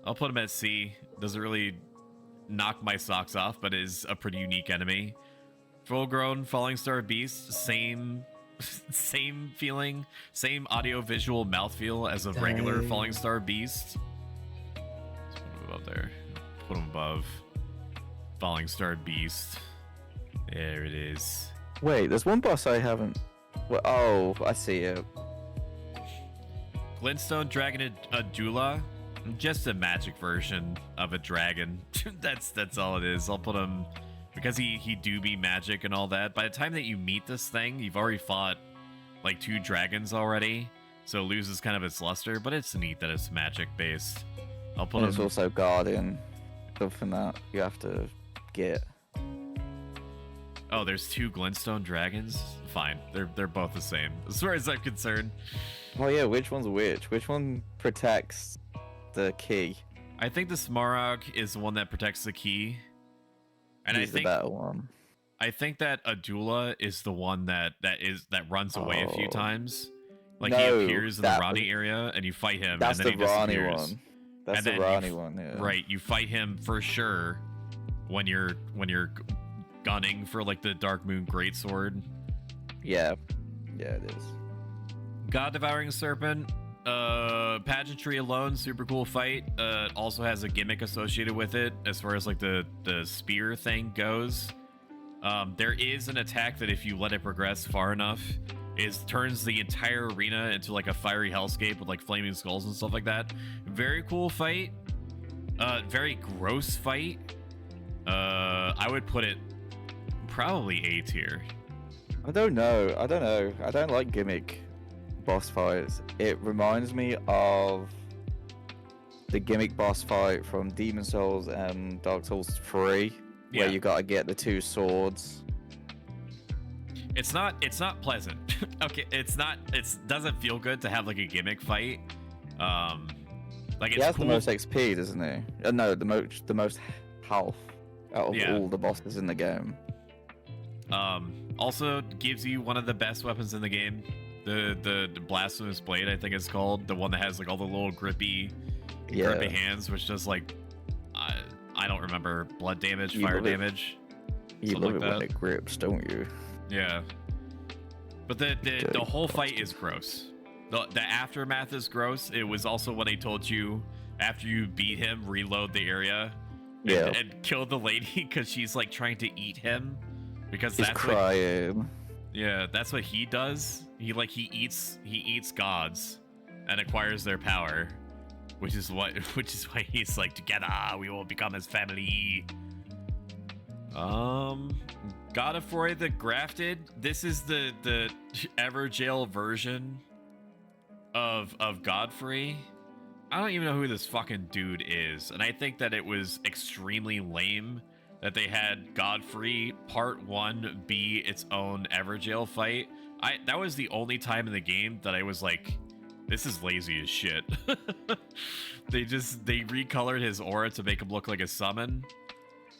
I'll put him at C. Doesn't really knock my socks off, but is a pretty unique enemy. Full grown Falling Star Beast, same feeling, same audio visual mouthfeel as a regular Falling Star Beast. Let's put him above there. Put him above Falling Star Beast. There it is. Wait, there's one boss I haven't. Well, oh, I see it. Glintstone Dragon Adula, just a magic version of a dragon. that's all it is. I'll put him because he do be magic and all that. By the time that you meet this thing, you've already fought like 2 dragons already, so it loses kind of its luster. But it's neat that it's magic based. I'll put him. It's also Guardian, something that you have to get. Oh, there's 2 Glintstone dragons. Fine, they're both the same as far as I'm concerned. Oh yeah, which one's which? Which one protects the key? I think the Smaragd is the one that protects the key, and He's the better one. I think that Adula is the one that runs away a few times. Like No, he appears in the Rani area, and you fight him, That's and then the he Rani disappears. one. That's And the then Rani one, yeah. Right, you fight him for sure, when you're gunning for like the Dark Moon Greatsword. Yeah, it is. God Devouring Serpent, pageantry alone, super cool fight. Also has a gimmick associated with it as far as like the spear thing goes. There is an attack that if you let it progress far enough, turns the entire arena into like a fiery hellscape with like flaming skulls and stuff like that. Very cool fight. Very gross fight. I would put it probably A tier. I don't know. I don't like gimmick boss fights. It reminds me of the gimmick boss fight from Demon Souls and Dark Souls 3, where you gotta get the 2 swords. It's not pleasant. Okay, it doesn't feel good to have like a gimmick fight. Like it's he has cool. the most XP, doesn't he? No, the most health out of all the bosses in the game. Also gives you one of the best weapons in the game, the Blasphemous Blade, I think it's called, the one that has like all the little grippy hands, which does like I don't remember, blood damage, fire damage. You love it when it grips, don't you? Yeah. But the whole fight is gross. The aftermath is gross. It was also when they told you after you beat him, reload the area and kill the lady because she's like trying to eat him. Because he's that's crying. That's what he does. He eats gods and acquires their power, which is why he's like, together we will become his family. God of War the Grafted. This is the Everjail version of Godfrey. I don't even know who this fucking dude is, and I think that it was extremely lame that they had Godfrey Part 1 be its own Everjail fight. That was the only time in the game that I was like, this is lazy as shit. They recolored his aura to make him look like a summon,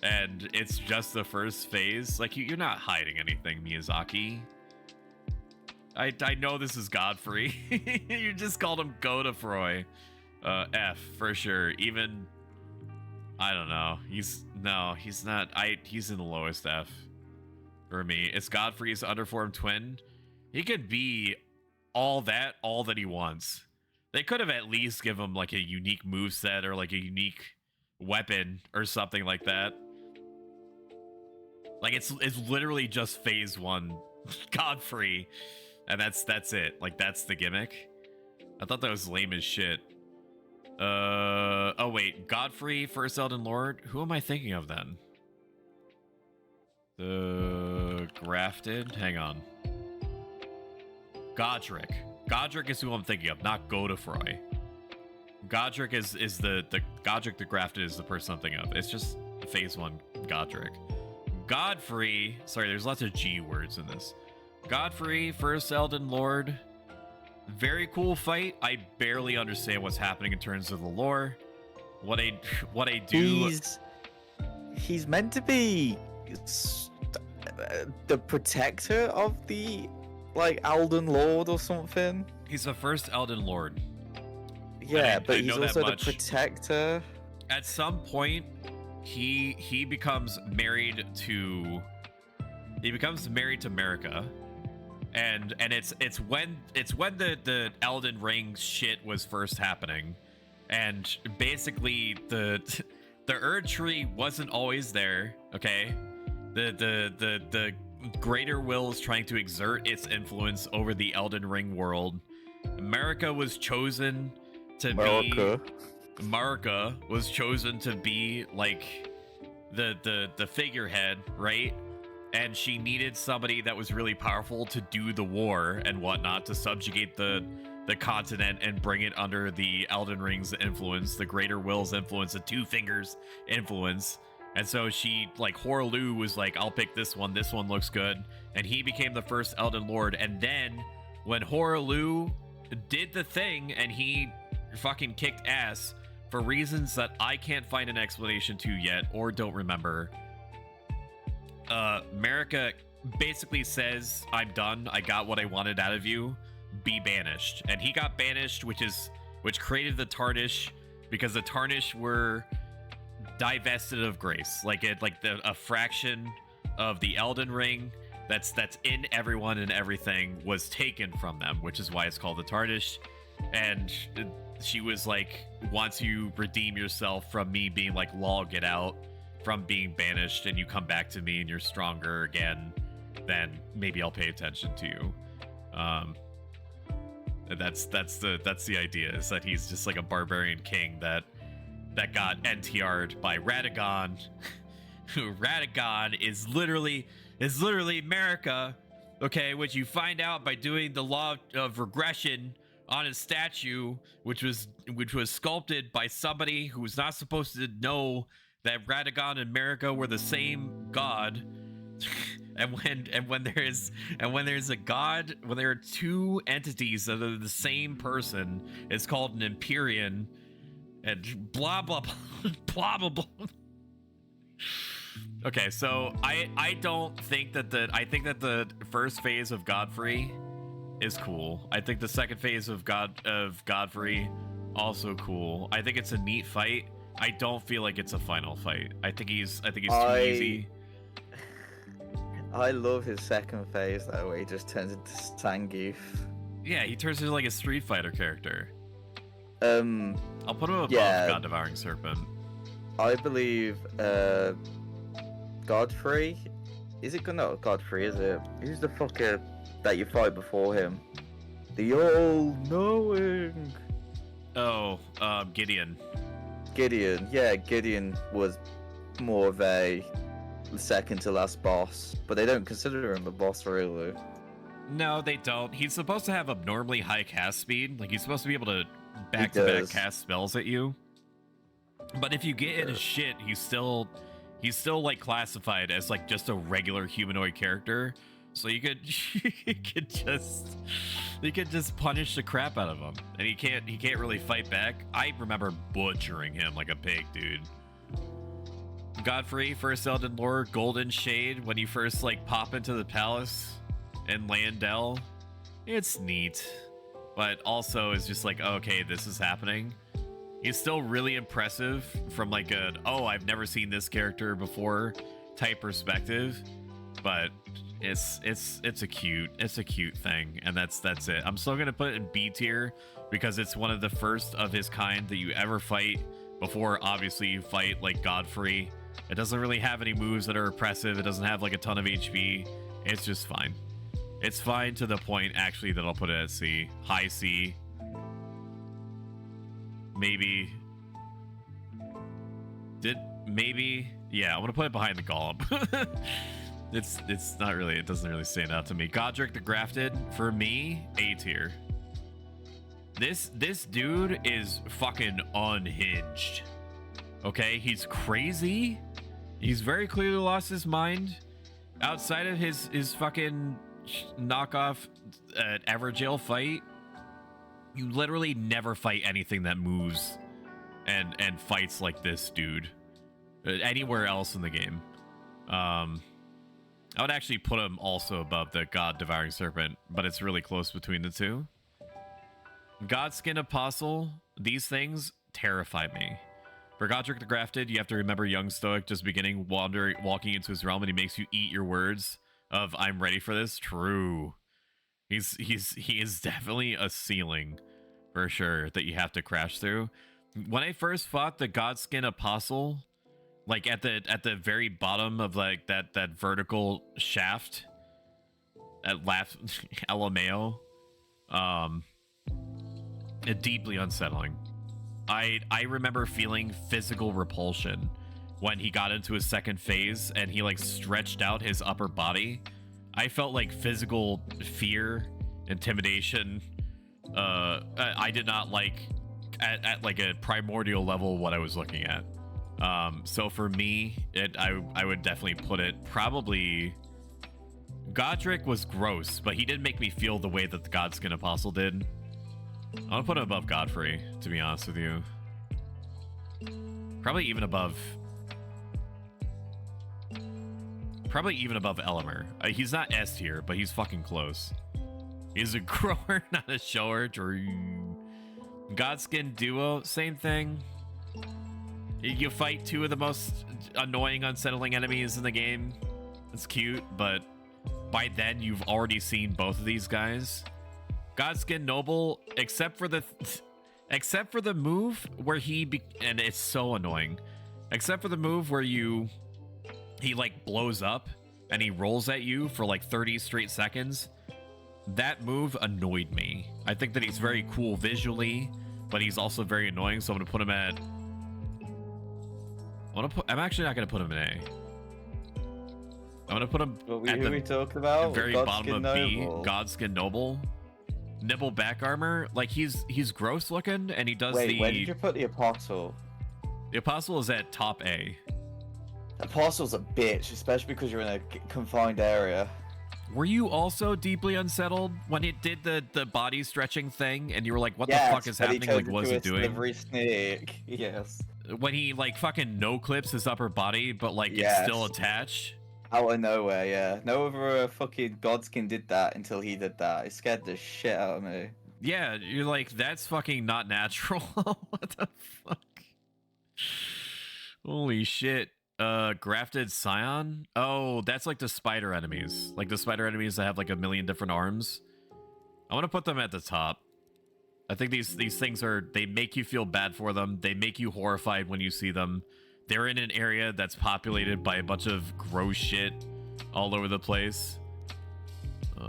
and it's just the first phase. Like, you're not hiding anything, Miyazaki. I know this is Godfrey. You just called him Godefroy. F for sure. Even I don't know. He's not. He's in the lowest F for me. It's Godfrey's underformed twin. He could be all that he wants. They could have at least given him like a unique moveset or like a unique weapon or something like that. Like it's literally just phase 1 Godfrey, and that's it. Like that's the gimmick. I thought that was lame as shit. Oh wait, Godfrey, First Elden Lord. Who am I thinking of then? The Grafted. Hang on. Godric. Godric is who I'm thinking of, not Godefroy. Godric is the Godric the Grafted is the person I'm thinking of. It's just phase 1 Godric. Godfrey. Sorry, there's lots of G words in this. Godfrey, First Elden Lord. Very cool fight. I barely understand what's happening in terms of the lore. What I do. He's meant to be the protector of the Elden Lord or something. He's the first Elden Lord. Yeah, but he's also the protector. At some point, he becomes married to Marika. And it's when the Elden Ring shit was first happening, and basically the Erd Tree wasn't always there. Okay, the Greater Will is trying to exert its influence over the Elden Ring world. Marika was chosen to be like the figurehead, right? And she needed somebody that was really powerful to do the war and whatnot, to subjugate the continent and bring it under the Elden Ring's influence, the Greater Will's influence, the Two Fingers influence. And so she, like, Horlu was like, I'll pick this one looks good. And he became the first Elden Lord. And then when Horlu did the thing and he fucking kicked ass for reasons that I can't find an explanation to yet or don't remember, Marika basically says, I'm done. I got what I wanted out of you. Be banished. And he got banished, which created the Tarnish, because the Tarnish were divested of grace, like a fraction of the Elden Ring that's in everyone and everything was taken from them, which is why it's called the Tarnished. And she was like, once you redeem yourself from me being like, lol, get out, from being banished, and you come back to me and you're stronger again, then maybe I'll pay attention to you. That's the idea, is that he's just like a barbarian king that got NTR'd by Radagon. Who Radagon is literally America, okay, which you find out by doing the law of regression on his statue, which was sculpted by somebody who was not supposed to know that Radagon and America were the same god. and when there's a god, when there are two entities that are the same person, it's called an Empyrean, and blah blah blah blah blah blah. Okay, so I don't think that I think that the first phase of Godfrey is cool. I think the second phase of Godfrey also cool. I think it's a neat fight. I don't feel like it's a final fight. I think he's too easy. I love his second phase though, where he just turns into Zangief. Yeah, he turns into like a Street Fighter character. I'll put him above God Devouring Serpent. I believe Godfrey. Is it not Godfrey? Is it? Who's the fucker that you fight before him? The all-knowing. Oh, Gideon. Gideon. Yeah, Gideon was more of a second to last boss, but they don't consider him a boss really. No, they don't. He's supposed to have abnormally high cast speed. Like, he's supposed to be able to back-to-back cast spells at you. But if you get in his shit, he's still like classified as like just a regular humanoid character. So you could just punish the crap out of him, and he can't really fight back. I remember butchering him like a pig, dude. Godfrey, first Elden lore, Golden Shade, when you first like pop into the palace in Landel, it's neat, but also it's just like, okay, this is happening. He's still really impressive from like I've never seen this character before type perspective, but it's a cute thing, and that's it. I'm still gonna put it in B tier because it's one of the first of his kind that you ever fight before obviously you fight like Godfrey. It doesn't really have any moves that are oppressive. It doesn't have like a ton of HP. It's just fine. It's fine to the point actually that I'll put it at C. High C. Maybe. Yeah, I'm gonna put it behind the Golem. It's not really, it doesn't really stand out to me. Godric the Grafted, for me, A tier. This dude is fucking unhinged. Okay, he's crazy. He's very clearly lost his mind. Outside of his fucking knockoff Everjail fight, you literally never fight anything that moves and fights like this dude anywhere else in the game. I would actually put him also above the God Devouring Serpent, but it's really close between the two. Godskin Apostle, these things terrify me. For Godric the Grafted, you have to remember young Stoic just walking into his realm, and he makes you eat your words of "I'm ready for this." True. He is definitely a ceiling for sure that you have to crash through. When I first fought the Godskin Apostle, like at the very bottom of like that vertical shaft at LMAO, deeply unsettling. I remember feeling physical repulsion when he got into his second phase and he like stretched out his upper body. I felt like physical fear, intimidation. I did not like at like a primordial level what I was looking at. So for me, I would definitely put it probably. Godric was gross, but he didn't make me feel the way that the Godskin Apostle did. I'm gonna put him above Godfrey, to be honest with you. Probably even above Elimer. He's not S tier, but he's fucking close. He's a grower, not a shower. Godskin Duo, same thing. You fight two of the most annoying, unsettling enemies in the game. It's cute, but by then you've already seen both of these guys. Godskin Noble, except for the move where and it's so annoying. Except for the move where he like blows up and he rolls at you for like 30 straight seconds. That move annoyed me. I think that he's very cool visually, but he's also very annoying, so I'm gonna put him at I'm actually not gonna put him in A. I'm gonna put him at the we talking about? very bottom of B. Godskin Noble. Nibble back armor. Like he's gross looking, and he does Wait, where did you put the Apostle? The Apostle is at top A. Apostle's a bitch, especially because you're in a confined area. Were you also deeply unsettled when it did the body stretching thing, and you were like, "What the fuck is happening? Like, what is it doing?" Slippery snake. Yes. When he like fucking no clips his upper body, but like it's still attached. Out of nowhere, yeah. No other fucking Godskin did that until he did that. It scared the shit out of me. Yeah, you're like, that's fucking not natural. What the fuck? Holy shit. Grafted Scion? Oh, that's like the spider enemies. Like the spider enemies that have like a million different arms. I want to put them at the top. I think these things they make you feel bad for them. They make you horrified when you see them. They're in an area that's populated by a bunch of gross shit all over the place. I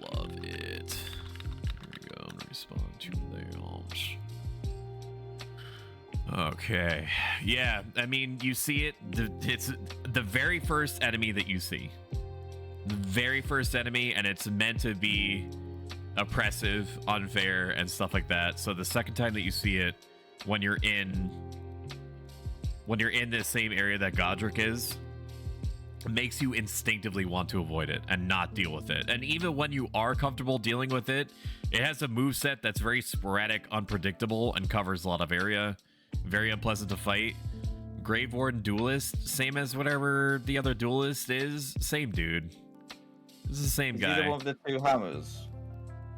love it. Here we go. I'm gonna respond to layoffs. Okay. Yeah, I mean, you see it. It's the very first enemy that you see. The very first enemy, and it's meant to be oppressive, unfair, and stuff like that. So the second time that you see it, when you're in the same area that Godric is, it makes you instinctively want to avoid it and not deal with it. And even when you are comfortable dealing with it, it has a moveset that's very sporadic, unpredictable, and covers a lot of area. Very unpleasant to fight. Grave Warden Duelist, same as whatever the other Duelist is. Same dude. This is the same guy. Is he the one with the two hammers?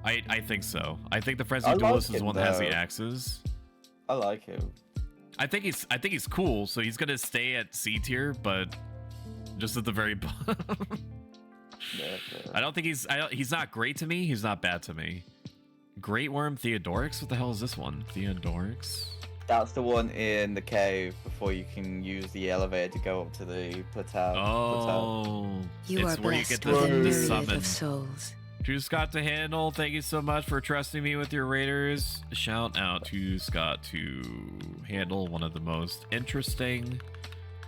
I think so. I think the Frenzy Duelist is the one that has the axes. I like him. I think he's cool, so he's gonna stay at C tier, but just at the very bottom. I don't think he's not great to me. He's not bad to me. Great Worm Theodorix? What the hell is this one? Theodorix? That's the one in the cave before you can use the elevator to go up to the plateau. Oh, you it's are where you blessed get with a the myriad summon. of souls. To Scott to Handle, thank you so much for trusting me with your raiders. Shout out to Scott to Handle, one of the most interesting...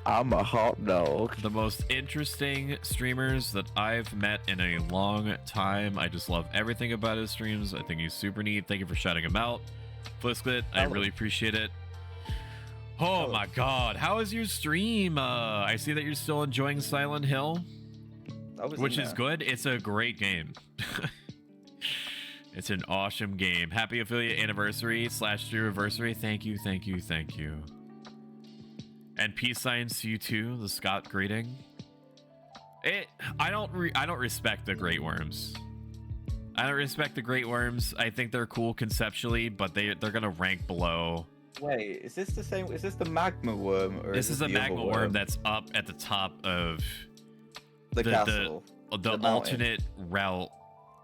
I'm a hot dog. The most interesting streamers that I've met in a long time. I just love everything about his streams. I think he's super neat. Thank you for shouting him out. Flisklit, I really appreciate it. Oh my god, how is your stream? I see that you're still enjoying Silent Hill, which is good. It's a great game. It's an awesome game. Happy affiliate anniversary / Streamiversary. Thank you, thank you, thank you. And peace signs to you too, the Scott greeting. I don't respect the Great Worms. I don't respect the Great Worms. I think they're cool conceptually, but they're gonna rank below. Wait, is this the same? Is this the magma worm? Or this is a magma worm that's up at the top of the castle. The alternate route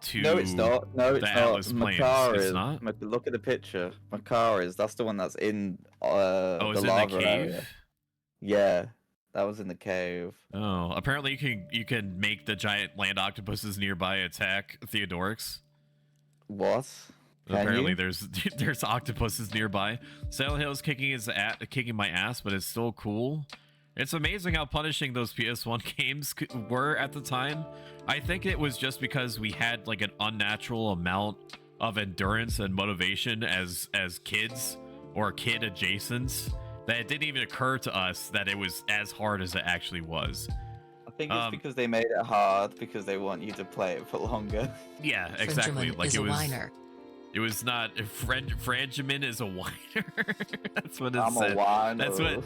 to no, it's not. No, it's the not. Atlas Plains. It's not. Look at the picture. Makara's. That's the one that's in the lava cave? Area. Yeah, that was in the cave. Oh, apparently you can make the giant land octopuses nearby attack Theodorix. What? Apparently there's octopuses nearby. Silent Hill's kicking my ass, but it's still cool. It's amazing how punishing those PS1 games were at the time. I think it was just because we had like an unnatural amount of endurance and motivation as kids or kid adjacents that it didn't even occur to us that it was as hard as it actually was. I think it's because they made it hard because they want you to play it for longer. Yeah, exactly. Like it was. Whiner. It was not. Franjamin is a whiner. That's what it I'm said. A whiner. That's what.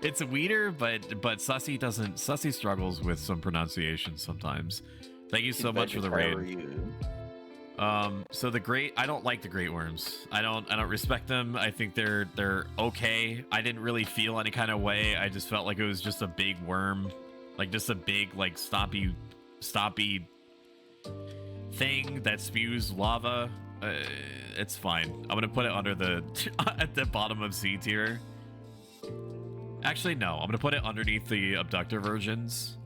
It's a wiener, but Sussy doesn't. Sussy struggles with some pronunciation sometimes. Thank you so much for the raid. So I don't like the great worms. I don't respect them. I think they're okay. I didn't really feel any kind of way. I just felt like it was just a big worm, like just a big like stompy thing that spews lava. It's fine. I'm gonna put it under the at the bottom of C tier. Actually, no. I'm gonna put it underneath the abductor versions.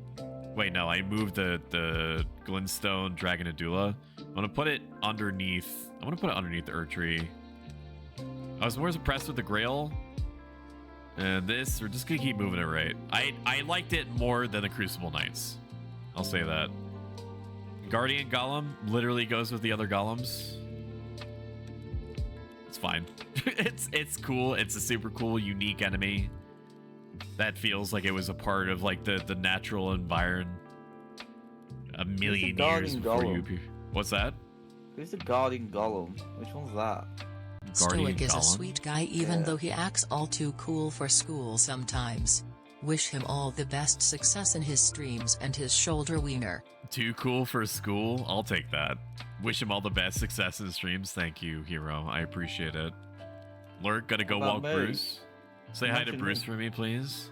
Wait, no. I moved the glintstone dragonadula. I'm gonna put it underneath. I'm gonna put it underneath the Erdtree. I was more impressed with the Grail. And this, we're just gonna keep moving it right. I liked it more than the Crucible Knights. I'll say that. Guardian Golem literally goes with the other golems. It's fine. it's cool. It's a super cool, unique enemy that feels like it was a part of like the natural environment a million years before you appear. What's that? Who's the Guardian Golem? Which one's that? Stoic is a Golem? sweet guy even though he acts all too cool for school sometimes. Wish him all the best success in his streams and his shoulder wiener. Too cool for school? I'll take that. Wish him all the best success in streams. Thank you, hero. I appreciate it. Lurk, gotta go walk Bruce. Say hi to Bruce for me, please.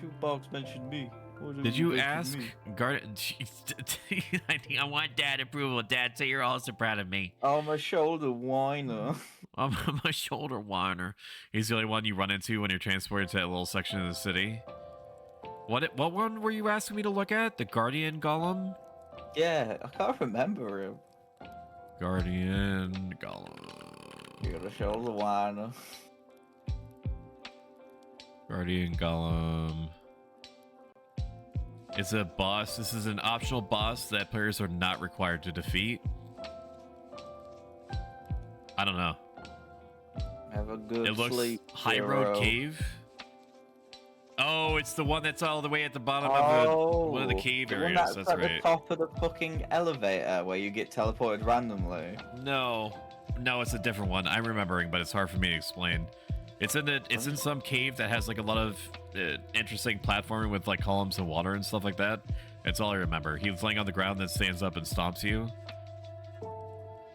Jukebox mentioned me. Did you ask? I want dad approval. Dad, say you're also proud of me. I'm a shoulder whiner. I'm a shoulder whiner. He's the only one you run into when you're transported to that little section of the city. What one were you asking me to look at? The Guardian Golem? Yeah, I can't remember him. Guardian Golem. You got a shoulder whiner. Guardian Golem. It's a boss. This is an optional boss that players are not required to defeat. I don't know. Have a good It looks sleep, High hero. Road Cave. Oh, it's the one that's all the way at the bottom of one of the cave the areas. One that's That's at right. the top of the fucking elevator where you get teleported randomly. No, it's a different one. I'm remembering, but it's hard for me to explain. It's in some cave that has like a lot of interesting platforming with like columns of water and stuff like that. That's all I remember. He was laying on the ground, then stands up and stomps you.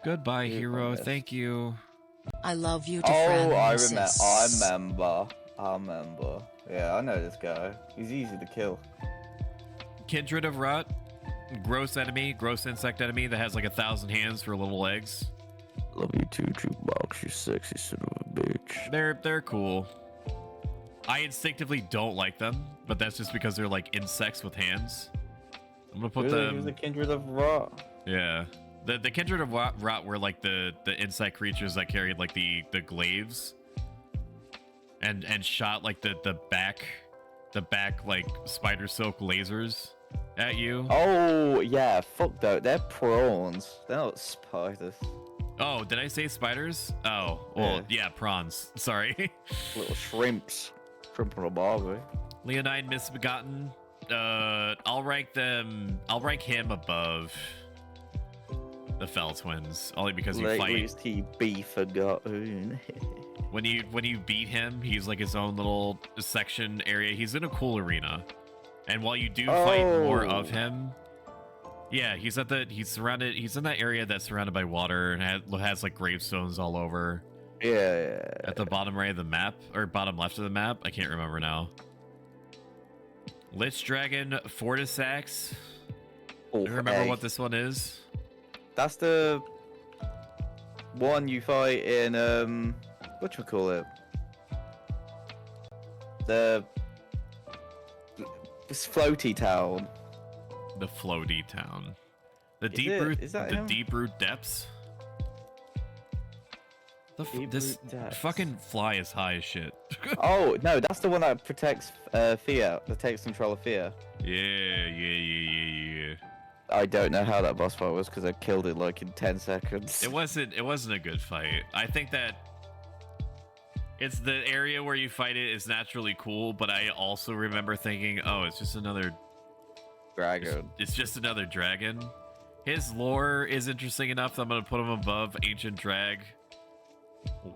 Goodbye, hero. Thank you. I love you to Oh, I Francis. remember. Yeah, I know this guy. He's easy to kill. Kindred of Rot. Gross enemy, gross insect enemy that has like 1,000 hands for little legs. Love you too, Jukebox, you sexy son of a bitch. They're cool. I instinctively don't like them, but that's just because they're like insects with hands. I'm gonna put Really? them. Who's the Kindred of Rot? Yeah, the Kindred of Rot were like the insect creatures that carried like the glaives, and shot like the back like spider silk lasers at you. Oh, yeah, fuck though. They're prawns. They're not spiders. Oh, did I say spiders? Oh, well, yeah, prawns. Sorry. Little shrimps. Shrimp on a barbie. Leonine Misbegotten. I'll rank him above the Fell Twins, only because you At fight. least he be forgotten. When you beat him, he's like his own little section area. He's in a cool arena, and while you do fight more of him, yeah, he's in that area that's surrounded by water and has like gravestones all over. Yeah. At the bottom right of the map, or bottom left of the map, I can't remember now. Lich Dragon Fortisax. Oh, Do you remember what this one is? That's the one you fight in whatchamacallit? This floaty town. The floaty town. The Is that him? deep root depths. This Depths. fucking fly is high as shit. Oh no, that's the one that protects Fear, that takes control of Fear. Yeah. I don't know how that boss fight was because I killed it like in 10 seconds. It wasn't a good fight. I think that it's the area where you fight it is naturally cool, but I also remember thinking, oh, it's just another Dragon. It's just another dragon. His lore is interesting enough that I'm gonna put him above Ancient Drag.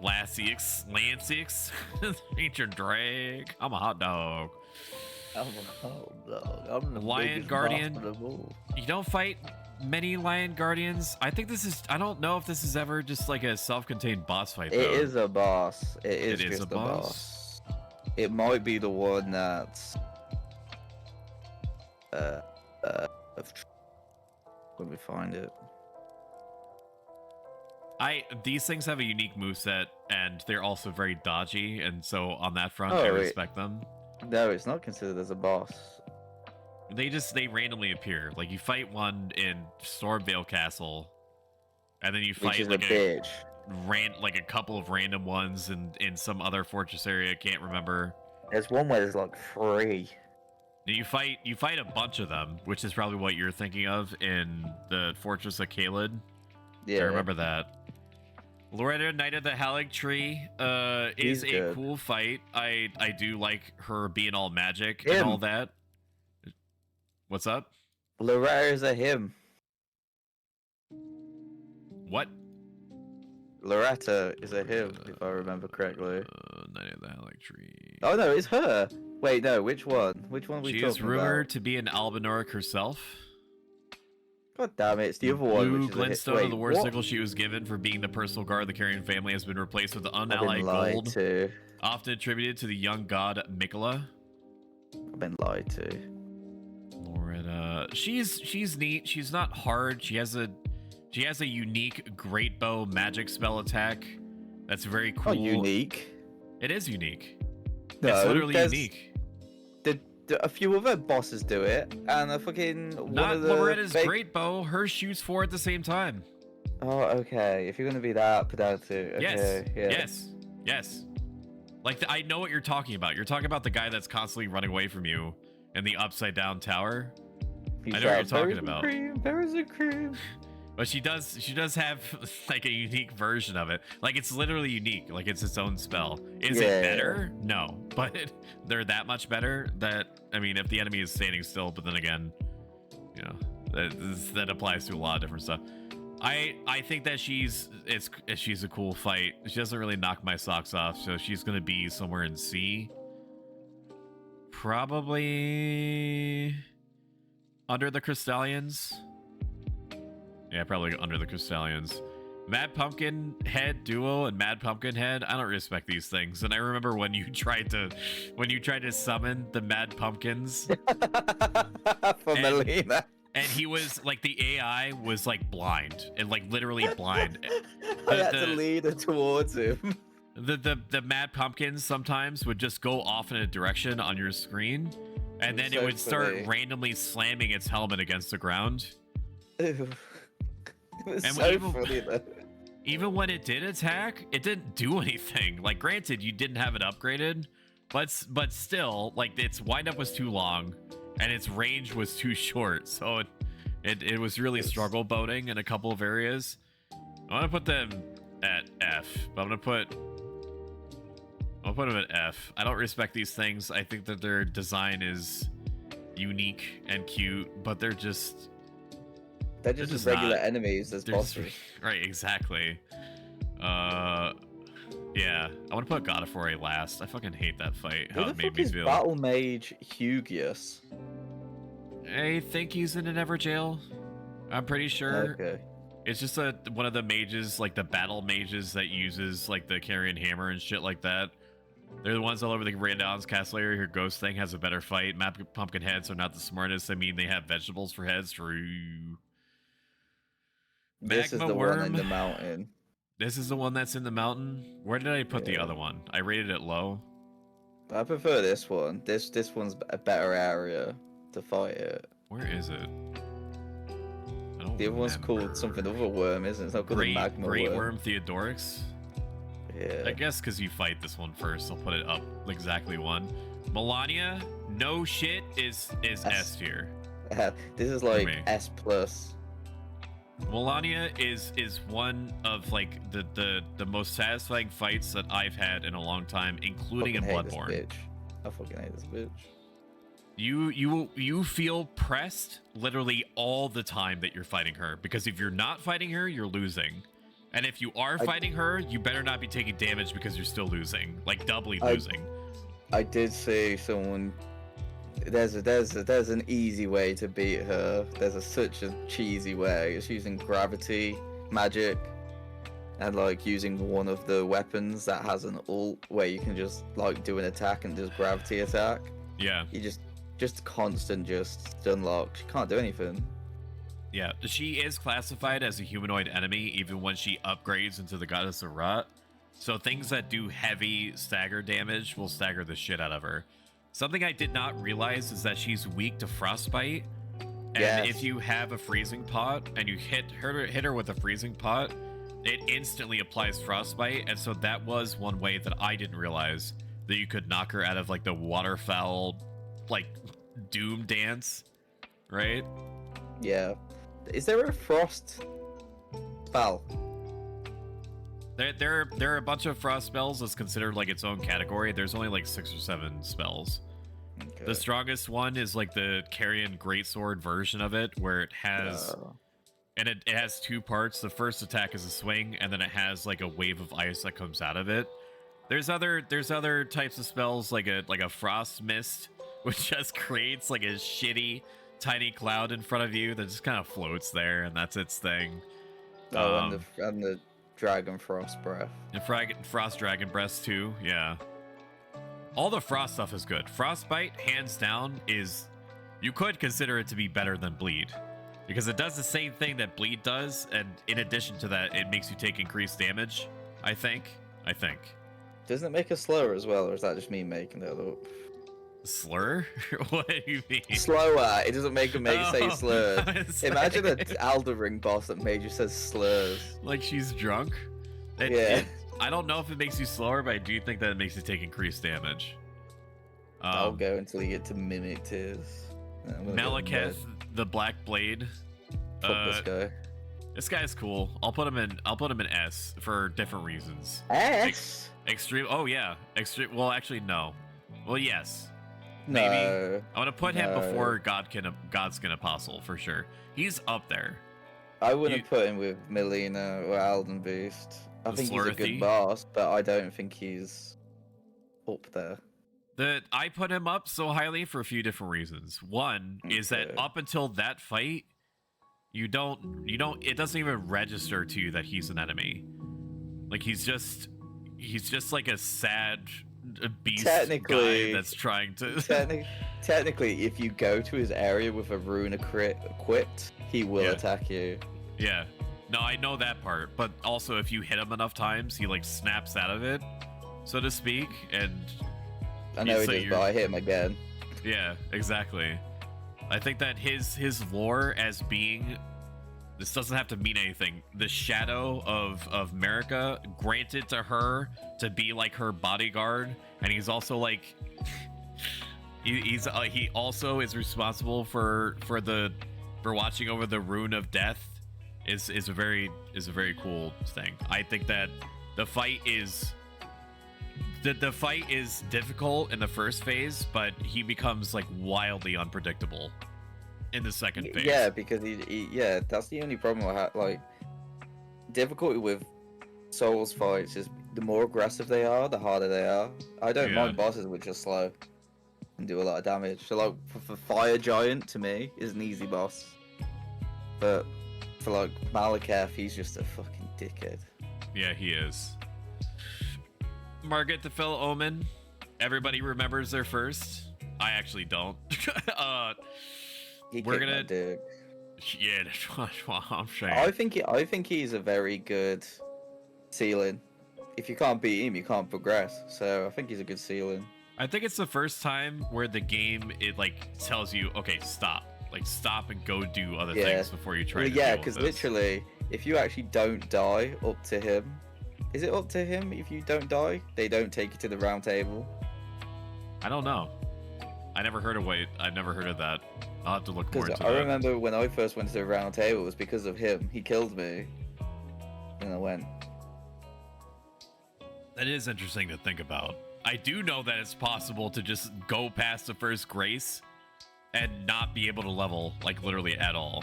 Lancix. Ancient Drag. I'm a hot dog. I'm a hot dog. I'm the Lion biggest Guardian. boss of them all. You don't fight many lion guardians. I think this is. I don't know if this is ever just like a self-contained boss fight. Though. It is a boss. It is It is just a boss. It might be the one that's. Let me find it. These things have a unique moveset, and they're also very dodgy, and so on that front, Oh, I wait. respect them. No, it's not considered as a boss. They randomly appear. Like you fight one in Stormvale Castle, and then you fight Which is like a bitch. like a couple of random ones in some other fortress area. I can't remember. There's one where there's like 3. And you fight a bunch of them, which is probably what you're thinking of in the Fortress of Caelid. Yeah. I remember that. Loretta, Knight of the Halig Tree, is He's a good. cool fight. I do like her being all magic Him. and all that. What's up? Loretta is a him. What? Loretta is a him, if I remember correctly. Knight of the Halig Tree. Oh no, it's her. Wait, no, which one? Which one are we She talking is rumored about? to be an Albinoric herself. God damn it, it's the other one. Blue Which is a hit. glintstone Wait, of the war what? sickle she was given for being the personal guard of the Carrion family has been replaced with the I've been unallied lied gold, to. often attributed to the young god Mikola. I've been lied to. Loretta, she's neat. She's not hard. She has a unique great bow magic spell attack. That's very cool. Not unique. It is unique. No, it's literally there's- unique. A few other bosses do it, and a fucking one Not of the Loretta's fake- great bow. Hers shoots 4 at the same time. Oh, okay. If you're gonna be that pedantic, okay, Yes. yeah. Yes. Like I know what you're talking about. You're talking about the guy that's constantly running away from you in the upside down tower. He I know what you're shouts, talking "Berries and about." Cream, berries and cream. But she does have like a unique version of it. Like it's literally unique. Like it's its own spell. Is Yeah. it better? No. But they're that much better that I mean if the enemy is standing still, but then again, you know, that applies to a lot of different stuff. I think that she's a cool fight. She doesn't really knock my socks off, so she's gonna be somewhere in C. Probably under the Crystallians. Yeah, probably under the Crystallians. Mad Pumpkin Head Duo and Mad Pumpkin Head. I don't respect these things. And I remember when you tried to summon the Mad Pumpkins, For Melina. and he was like the AI was like blind and like literally blind. I had to lead her towards him. The Mad Pumpkins sometimes would just go off in a direction on your screen, and then it So would start funny. randomly slamming its helmet against the ground. Ew. It was And so even- funny though. Even when it did attack, it didn't do anything. Like, granted, you didn't have it upgraded, but still, like, its windup was too long, and its range was too short, so it was really Yes. struggle boating in a couple of areas. I'm gonna put them at F, but I'm gonna put them at F. I don't respect these things. I think that their design is unique and cute, but they're just They're just just regular not- enemies as they're just- bosses. right, exactly. Yeah, I want to put God of War last. I fucking hate that fight. How Who it the made fuck me is feel. Battle Mage Hugius? I think he's in an Ever jail. I'm pretty sure. Okay. It's just one of the mages, like the battle mages that uses like the Carrion Hammer and shit like that. They're the ones all over the Randon's Castle area. Your ghost thing has a better fight. Map pumpkin heads are not the smartest. I mean, they have vegetables for heads. True. This is Magma the one in worm. the mountain. This is the one that's in the mountain. Where did I put the Yeah. other one? I rated it low. I prefer this one. This one's a better area to fight it. Where is it? I don't The other one's remember. called something other worm, isn't it? It's not called Great, the Magma Great Worm. Worm Theodorix. Yeah. I guess because you fight this one first, I'll put it up exactly one. Melania, no shit, is S tier. This is like me. S plus. Melania is one of like the most satisfying fights that I've had in a long time, including in Fucking hate this Bloodborne. bitch. I fucking hate this bitch. You feel pressed literally all the time that you're fighting her, because if you're not fighting her, you're losing. And if you are fighting her, you better not be taking damage because you're still losing, like doubly losing. I did see someone there's an easy way to beat her. Such a cheesy way. It's using gravity magic, and like using one of the weapons that has an ult where you can just like do an attack and just gravity attack. Yeah. You just constant just stun lock. She can't do anything. Yeah, she is classified as a humanoid enemy even when she upgrades into the Goddess of Rot. So things that do heavy stagger damage will stagger the shit out of her. Something I did not realize is that she's weak to frostbite. And Yes. if you have a freezing pot and you hit her with a freezing pot, it instantly applies frostbite. And so that was one way that I didn't realize that you could knock her out of like the waterfowl like doom dance, right? Yeah. Is there a frost spell? There are a bunch of frost spells that's considered like its own category. There's only like 6 or 7 spells. Okay. The strongest one is like the Carrion Greatsword version of it, where it has and it has 2 parts. The first attack is a swing, and then it has like a wave of ice that comes out of it. There's other types of spells like a frost mist, which just creates like a shitty tiny cloud in front of you that just kind of floats there, and that's its thing. Oh, and the dragon frost breath. And frost dragon breath too, yeah. All the frost stuff is good. Frostbite, hands down, you could consider it to be better than bleed, because it does the same thing that bleed does, and in addition to that, it makes you take increased damage. I think. Doesn't it make a slower as well, or is that just me making that up? Slur? What do you mean? Slower. It doesn't make say slurs. It's Imagine like- an Elden Ring boss that made you say slurs. Like she's drunk. Yeah. I don't know if it makes you slower, but I do think that it makes you take increased damage. I'll go until you get to Mimic Tears. Malekith, the Black Blade. Fuck this guy. This guy's cool. I'll put him in S for different reasons. S? Extreme. Oh yeah. Extreme. Well, actually, no. Well, yes. No. Maybe. I want to put him No. before Godskin Apostle for sure. He's up there. I wouldn't put him with Melina or Elden Beast. I The think he's a Slurthy? good boss, but I don't think he's up there. I put him up so highly for a few different reasons. One is that Okay. up until that fight, it doesn't even register to you that he's an enemy. Like he's just like a sad beast Technically- guy that's trying to Technically, if you go to his area with a rune equipped, he will Yeah. attack you. Yeah. No, I know that part, but also if you hit him enough times, he like snaps out of it, so to speak, and I know he So does, you're- but I hit him again. yeah, exactly. I think that his lore as being, this doesn't have to mean anything. The shadow of America granted to her to be like her bodyguard, and he's also like he also is responsible for watching over the rune of death. Is a very cool thing. I think that the fight is difficult in the first phase, but he becomes like wildly unpredictable in the second phase. Yeah, because yeah, that's the only problem I have. Like, difficulty with Souls fights is the more aggressive they are, the harder they are. I don't Yeah. mind bosses which are slow and do a lot of damage. So like for Fire Giant to me is an easy boss, but for like Malekith, he's just a fucking dickhead. Yeah, he is. Margaret the Fellow Omen. Everybody remembers their first. I actually don't. He We're kicked my gonna- dick. Yeah, that's what I'm saying. I think he's a very good ceiling. If you can't beat him, you can't progress. So I think he's a good ceiling. I think it's the first time where the game it like tells you, okay, stop. Like stop and go do other Yeah. things before you try Well, to yeah, deal with because this. literally, if you actually don't die up to him, is it up to him if you don't die? They don't take you to the round table. I don't know. I never heard of that. I'll have to look more Because into I that. remember when I first went to the round table, it was because of him. He killed me. And I went. That is interesting to think about. I do know that it's possible to just go past the first grace and not be able to level, like literally at all.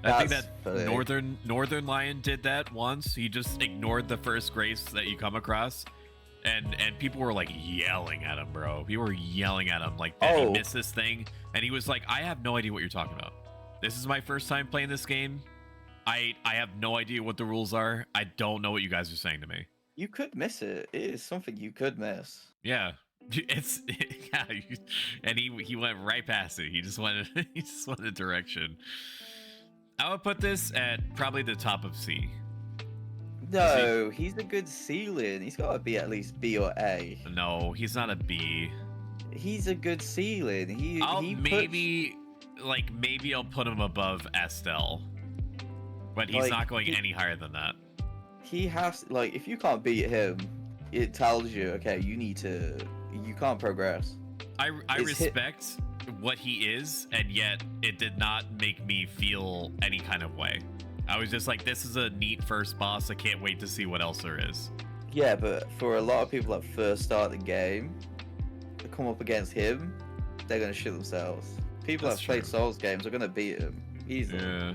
I think That's that funny. Northern Lion did that once. He just ignored the first grace that you come across, and people were like yelling at him, bro. People were yelling at him like that he missed this thing, and he was like, I have no idea what you're talking about. This is my first time playing this game. I have no idea what the rules are. I don't know what you guys are saying to me. You could miss it. It is something you could miss. Yeah. Yeah, and he went right past it. He just went a direction. I would put this at probably the top of C. No, he's a good ceiling. He's got to be at least B or A. No, he's not a B. He's a good ceiling. Maybe I'll put him above Estelle, but he's not going any higher than that. He has if you can't beat him, it tells you you can't progress. I respect what he is, and yet it did not make me feel any kind of way. I was just like, this is a neat first boss. I can't wait to see what else there is. Yeah, but for a lot of people that first start the game, to come up against him, they're gonna shit themselves. People that played Souls games are gonna beat him easily. Yeah.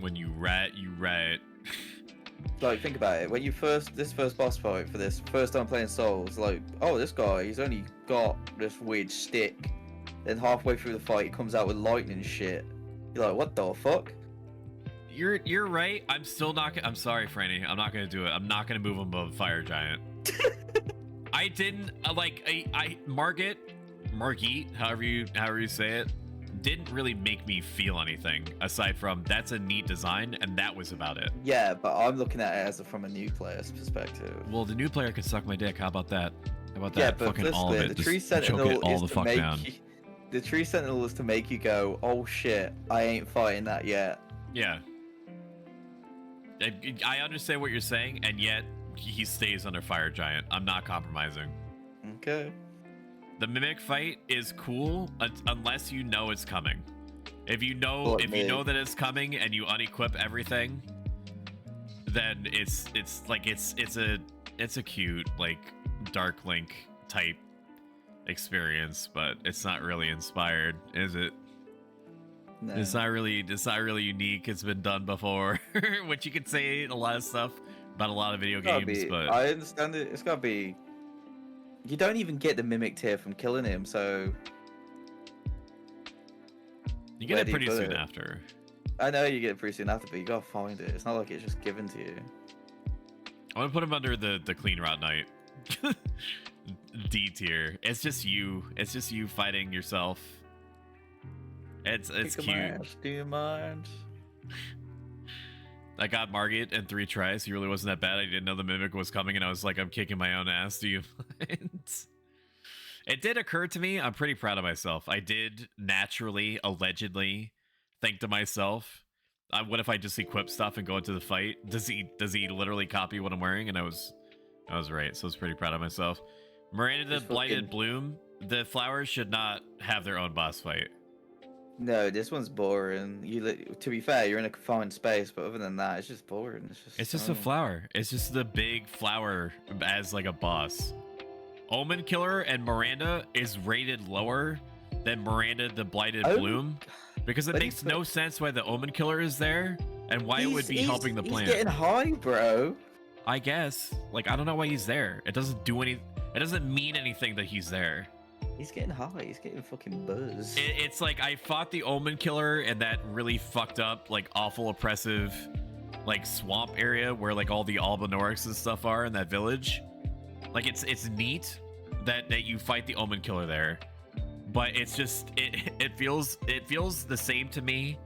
When you rat, you rat. Think about it. When this first boss fight for this first time playing Souls, this guy, he's only got this weird stick. Then halfway through the fight, he comes out with lightning shit. You're like, what the fuck? You're right. I'm still not. I'm sorry, Franny. I'm not gonna do it. I'm not gonna move him above Fire Giant. I didn't Margit, however you say it, didn't really make me feel anything aside from that's a neat design, and that was about it. Yeah, but I'm looking at it from a new player's perspective. Well, the new player could suck my dick. How about that? Yeah, but fucking all of it. The Tree Sentinel is to make down. The Tree Sentinel is to make you go, oh shit, I ain't fighting that yet. Yeah. I understand what you're saying, and yet he stays under Fire Giant. I'm not compromising. Okay. The Mimic fight is cool unless you know it's coming. If you know that it's coming and you unequip everything, then it's a cute Dark Link type experience, but it's not really inspired, is it? No. It's not really unique. It's been done before, which you could say a lot of stuff about a lot of video games, but I understand it. It's gotta be. You don't even get the Mimic tier from killing him, so you get it pretty soon after. I know you get it pretty soon after, but you gotta find it. It's not like it's just given to you. I'm gonna put him under the Clean Rot Knight. D tier. It's just you fighting yourself. It's cute. Do you mind? I got Margit in 3 tries. He really wasn't that bad. I didn't know the Mimic was coming, and I was like, I'm kicking my own ass. Do you mind? It did occur to me. I'm pretty proud of myself. I did naturally, allegedly, think to myself, what if I just equip stuff and go into the fight? Does he literally copy what I'm wearing? And I was right. So I was pretty proud of myself. Miranda the Blighted Bloom. The flowers should not have their own boss fight. No, this one's boring. To be fair, you're in a confined space, but other than that, it's just boring. It's just a flower. It's just the big flower as a boss. Omen Killer and Miranda is rated lower than Miranda the Blighted Bloom because it makes no sense why the Omen Killer is there and why it would be helping the plant. He's getting high, bro. I guess. I don't know why he's there. It doesn't do any. It doesn't mean anything that he's there. He's getting high. He's getting fucking buzz. It's like I fought the Omen Killer in that really fucked up, awful oppressive, swamp area where all the Albanorics and stuff are in that village. It's neat that you fight the Omen Killer there, but it's just it feels the same to me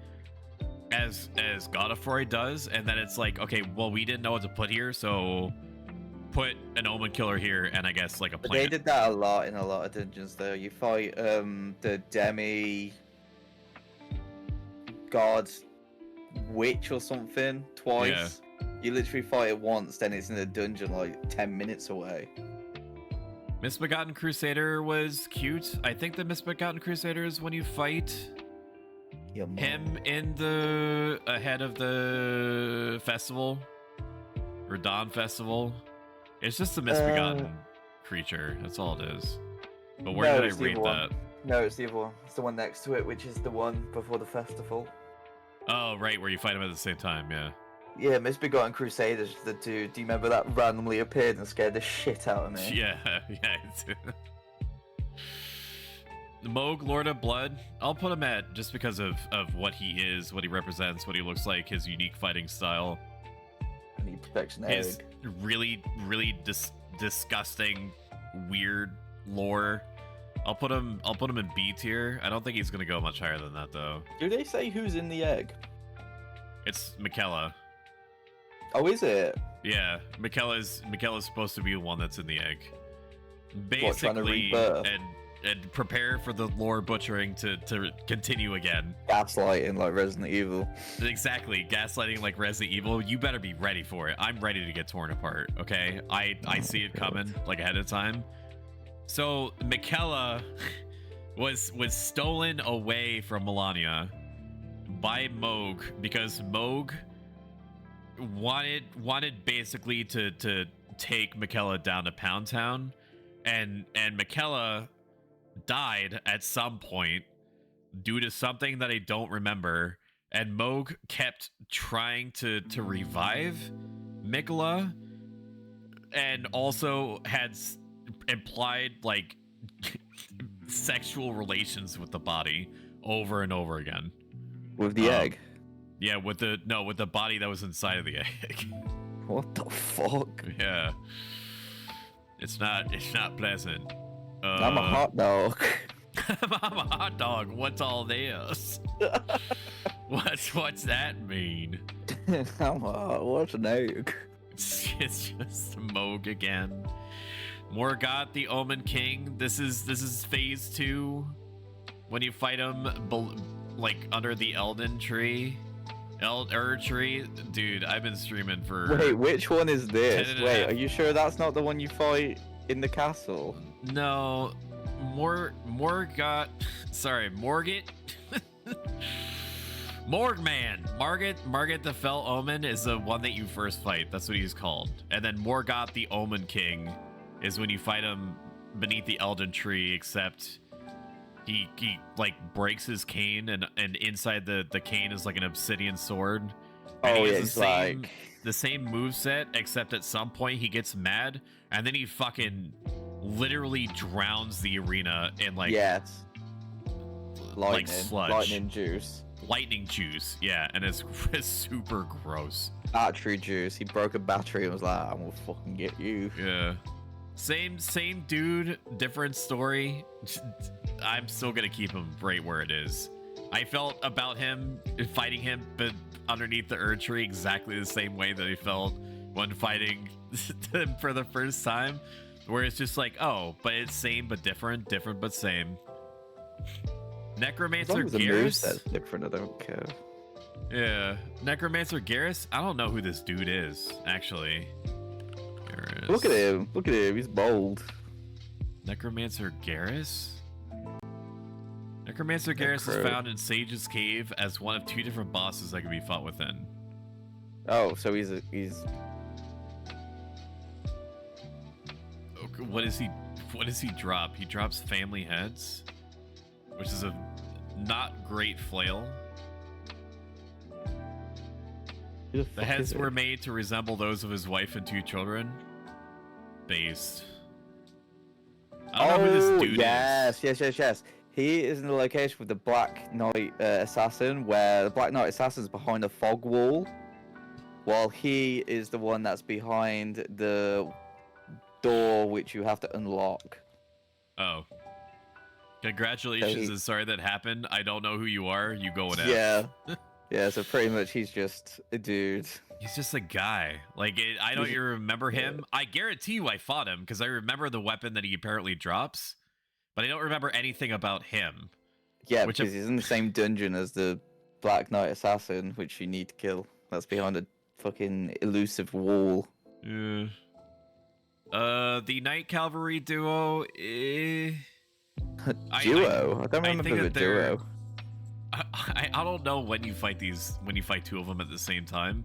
as Godofroy does, and then it's okay, well, we didn't know what to put here, so put an Omen Killer here, and I guess a plant. They did that a lot in a lot of dungeons, though. You fight the demi god witch or something twice. Yeah. You literally fight it once, then it's in a dungeon 10 minutes away. Misbegotten Crusader was cute. I think the Misbegotten Crusader is when you fight him in the ahead of the festival, Radon Festival. It's just a misbegotten creature. That's all it is. But where did I read that? No, it's the other one. It's the one next to it, which is the one before the festival. Oh, right, where you fight him at the same time, yeah. Yeah, Misbegotten Crusaders, the dude. Do you remember that randomly appeared and scared the shit out of me? Yeah, yeah. Moog, Lord of Blood, I'll put him at just because of what he is, what he represents, what he looks like, his unique fighting style. And he protects His really, really disgusting, weird lore. I'll put him in B tier. I don't think he's gonna go much higher than that though. Do they say who's in the egg? It's Michaela. Oh, is it? Yeah, Michaela's supposed to be the one that's in the egg. What, trying to Basically, rebirth? and prepare for the lore butchering to continue again. Gaslighting like Resident Evil. Exactly, gaslighting like Resident Evil. You better be ready for it. I'm ready to get torn apart. Okay, I see it coming like ahead of time. So Michaela was stolen away from Melania by Moog because Moog wanted basically to take Michaela down to Pound Town, and Michaela died at some point due to something that I don't remember, and Moog kept trying to revive Michaela, and also had implied like sexual relations with the body over and over again. With the egg? Yeah, with the body that was inside of the egg. What the fuck? Yeah. It's not pleasant. I'm a hot dog. I'm a hot dog. What's all this? What's that mean? I'm hot. What's an egg? It's just Moog again. Morgoth, the Omen King. This is phase 2. When you fight him like under the Elden tree. Tree. Dude, I've been streaming for... Wait, which one is this? 10 and a Wait, half. are you sure that's not the one you fight in the castle? No, Morgoth. Sorry, Morgott. Morgman. Margit the Fell Omen is the one that you first fight. That's what he's called. And then Morgoth the Omen King is when you fight him beneath the Elden Tree, except he like breaks his cane, and inside the cane is like an obsidian sword. And Oh, he yeah, has it's like... the same moveset, except at some point he gets mad, and then he fucking literally drowns the arena in like... Yes. Lightning. Like sludge. Lightning juice. Lightning juice, yeah, and it's super gross. Battery juice. He broke a battery and was like, I'm gonna fucking get you. Yeah. Same dude, different story. I'm still gonna keep him right where it is. I felt about him fighting him, but underneath the Erd Tree exactly the same way that I felt when fighting him for the first time, where it's just like, oh, but it's same but different, different but same. Necromancer The Garrus. moveset's different, I don't care. Yeah, Necromancer Garrus. I don't know who this dude is actually. Garrus. Look at him. Look at him. He's bold. Necromancer Garrus? Necromancer Garrus is found in Sage's Cave as one of 2 different bosses that can be fought within. Oh, so he's Okay, what does he drop? He drops family heads, which is a not great flail. The heads were made to resemble those of his wife and 2 children. Based. I don't know who this dude is. Yes. He is in the location with the Black Knight Assassin, where the Black Knight Assassin is behind a fog wall, while he is the one that's behind the door which you have to unlock. Oh. Congratulations, and sorry that happened. I don't know who you are. You go and Yeah. Yeah, so pretty much he's just a dude. He's just a guy. Like, I don't even remember him. I guarantee you I fought him, because I remember the weapon that he apparently drops, but I don't remember anything about him. Yeah, because he's in the same dungeon as the Black Knight Assassin, which you need to kill. That's behind a fucking elusive wall. Yeah. The Knight Cavalry duo. Duo? I don't remember the duo. I don't know when you fight 2 of them at the same time.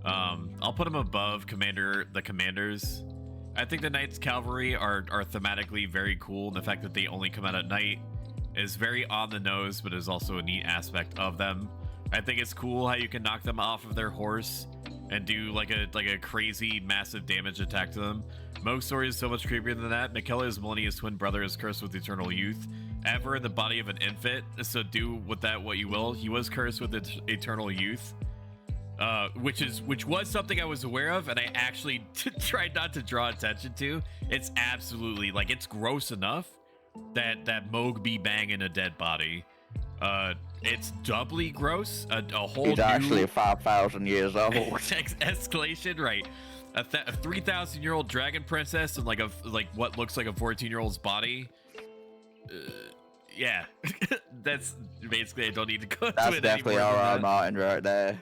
I'll put them above the commanders. I think the Knights Cavalry are thematically very cool, and the fact that they only come out at night is very on the nose, but is also a neat aspect of them. I think it's cool how you can knock them off of their horse and do like a crazy massive damage attack to them. Moog's story is so much creepier than that. Michaela's Millennia's twin brother is cursed with eternal youth, ever in the body of an infant. So do with that what you will. He was cursed with eternal youth, which was something I was aware of, and I actually tried not to draw attention to. It's absolutely like it's gross enough that Moog be banging a dead body. It's doubly gross. A whole He's new actually 5,000 years old. escalation, right? A 3,000-year-old dragon princess and like what looks like a 14-year-old's body. Yeah, that's basically. I don't need to go into That's it definitely anymore than R.I. that. Martin right there.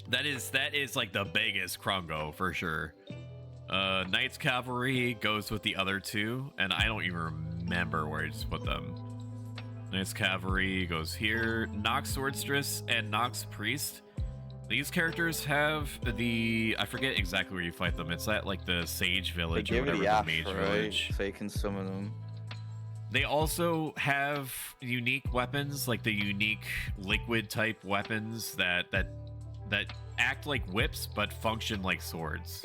That is like the biggest Krungo for sure. Knights Cavalry goes with the other two, and I don't even remember where I just put them. Knights Cavalry goes here. Nox Swordstress and Nox Priest. These characters have the... I forget exactly where you fight them. It's at like the Sage They Village or give it whatever, the the ash, Mage right? Village. So you can summon them. They also have unique weapons, like the unique liquid type weapons that act like whips but function like swords.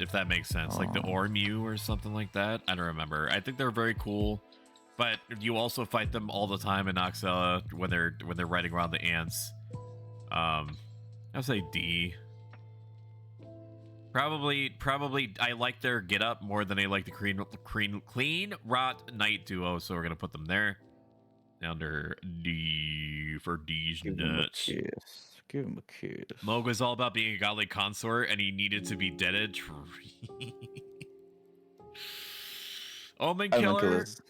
If that makes sense, like the Ormew or something like that. I don't remember. I think they're very cool, but you also fight them all the time in Noxella when they're riding around the ants. I'll say D. Probably I like their get up more than I like the clean rot knight duo, so we're gonna put them there. Under D for D's Give him a nuts. kiss. Give him a kiss. Moog was all about being a godly consort, and he needed to be deaded. Omen Killer. Killer's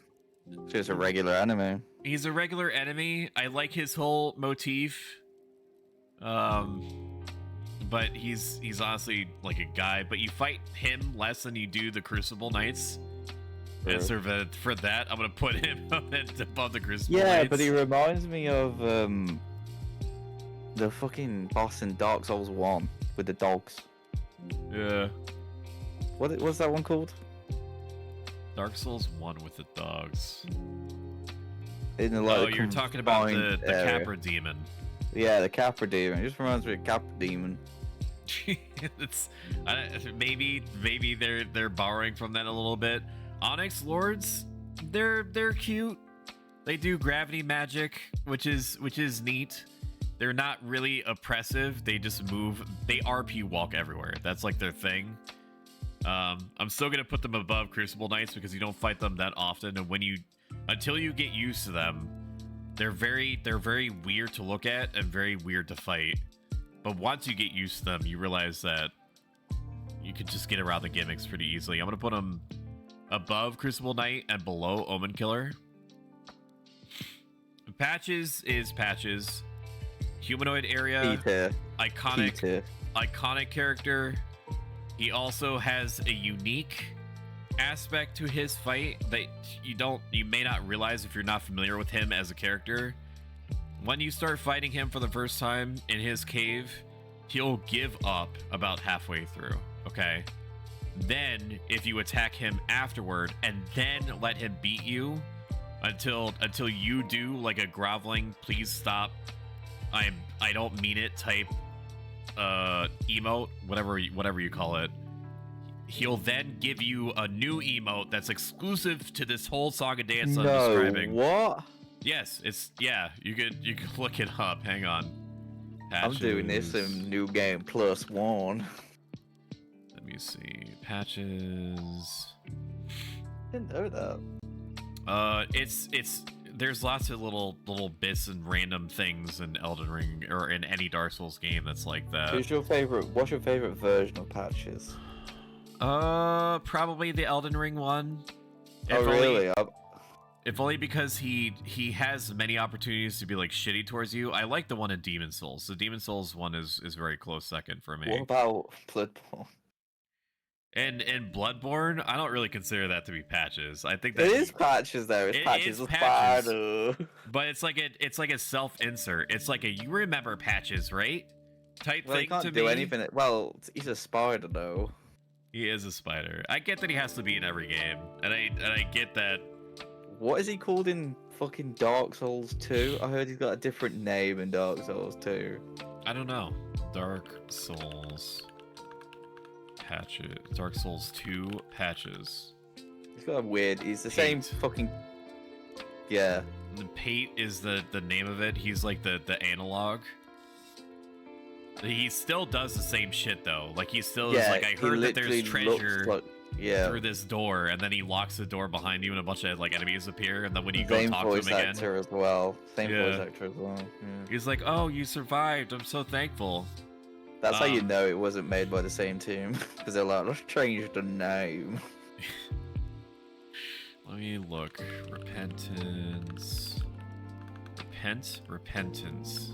just a regular enemy. He's a regular enemy. I like his whole motif. But he's honestly like a guy. But you fight him less than you do the Crucible Knights. And so for that, I'm gonna put him above the Crucible Knights. Yeah, but he reminds me of the fucking boss in Dark Souls 1 with the dogs. Yeah. What's that one called? Dark Souls 1 with the dogs. In the, like, Oh, the you're talking about the confined area. Capra Demon. Yeah, the Capra Demon. It just reminds me of Capra Demon. It's maybe they're borrowing from that a little bit. Onyx Lords, they're cute. They do gravity magic, which is neat. They're not really oppressive. They just move. They RP walk everywhere. That's like their thing. I'm still gonna put them above Crucible Knights because you don't fight them that often, and until you get used to them, they're very weird to look at and very weird to fight. But once you get used to them, you realize that you could just get around the gimmicks pretty easily. I'm gonna put them above Crucible Knight and below Omen Killer. Patches is Patches. Humanoid area. Iconic character. He also has a unique aspect to his fight that you may not realize if you're not familiar with him as a character. When you start fighting him for the first time in his cave, he'll give up about halfway through, okay? Then if you attack him afterward and then let him beat you until you do like a groveling please stop, I don't mean it type emote, whatever you call it, he'll then give you a new emote that's exclusive to this whole Saga dance I'm describing. What? Yes, you could look it up. Hang on. Patches. I'm doing this in New Game Plus 1. Let me see. Patches. Didn't know that. There's lots of little bits and random things in Elden Ring or in any Dark Souls game that's like that. What's your favorite version of Patches? Probably the Elden Ring one. Really? If only because he has many opportunities to be like shitty towards you. I like the one in Demon Souls. The Demon Souls one is very close second for me. What about Bloodborne? And Bloodborne, I don't really consider that to be Patches. I think that It is Patches though. It's Patches of Spider. But it's like a self-insert. It's like a you remember Patches, right? Type Well, he thing can't to do me. anything. Well, he's a spider though. He is a spider. I get that he has to be in every game, and I get that What is he called in fucking Dark Souls 2? I heard he's got a different name in Dark Souls 2. I don't know. Dark Souls patches. Dark Souls 2 patches. He's got a weird. He's the Pate. same fucking. Yeah. The Pate is the name of it. He's like the analog. He still does the same shit though. Like he still is like, I he heard that there's literally treasure looks like- yeah. through this door, and then he locks the door behind you, and a bunch of like enemies appear, and then when you go Same talk to him voice again, actor as well. Same Yeah. voice actor as well. Yeah. he's like, "Oh, you survived! I'm so thankful." That's how you Um, know it wasn't made by the same team, because they're like, let's change the name. Let me look. Repentance. Repentance.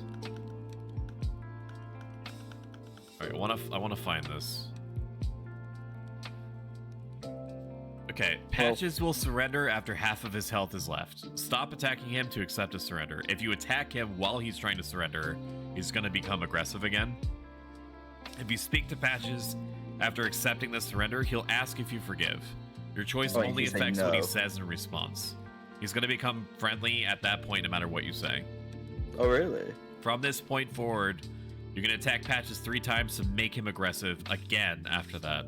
Alright, I wanna find this. Okay, Patches will surrender after half of his health is left. Stop attacking him to accept a surrender. If you attack him while he's trying to surrender, he's gonna become aggressive again. If you speak to Patches after accepting the surrender, he'll ask if you forgive. Your choice Oh, you only can say affects what he no. says in response. He's gonna become friendly at that point no matter what you say. Oh, really? From this point forward, you're going to attack Patches 3 times to make him aggressive again after that.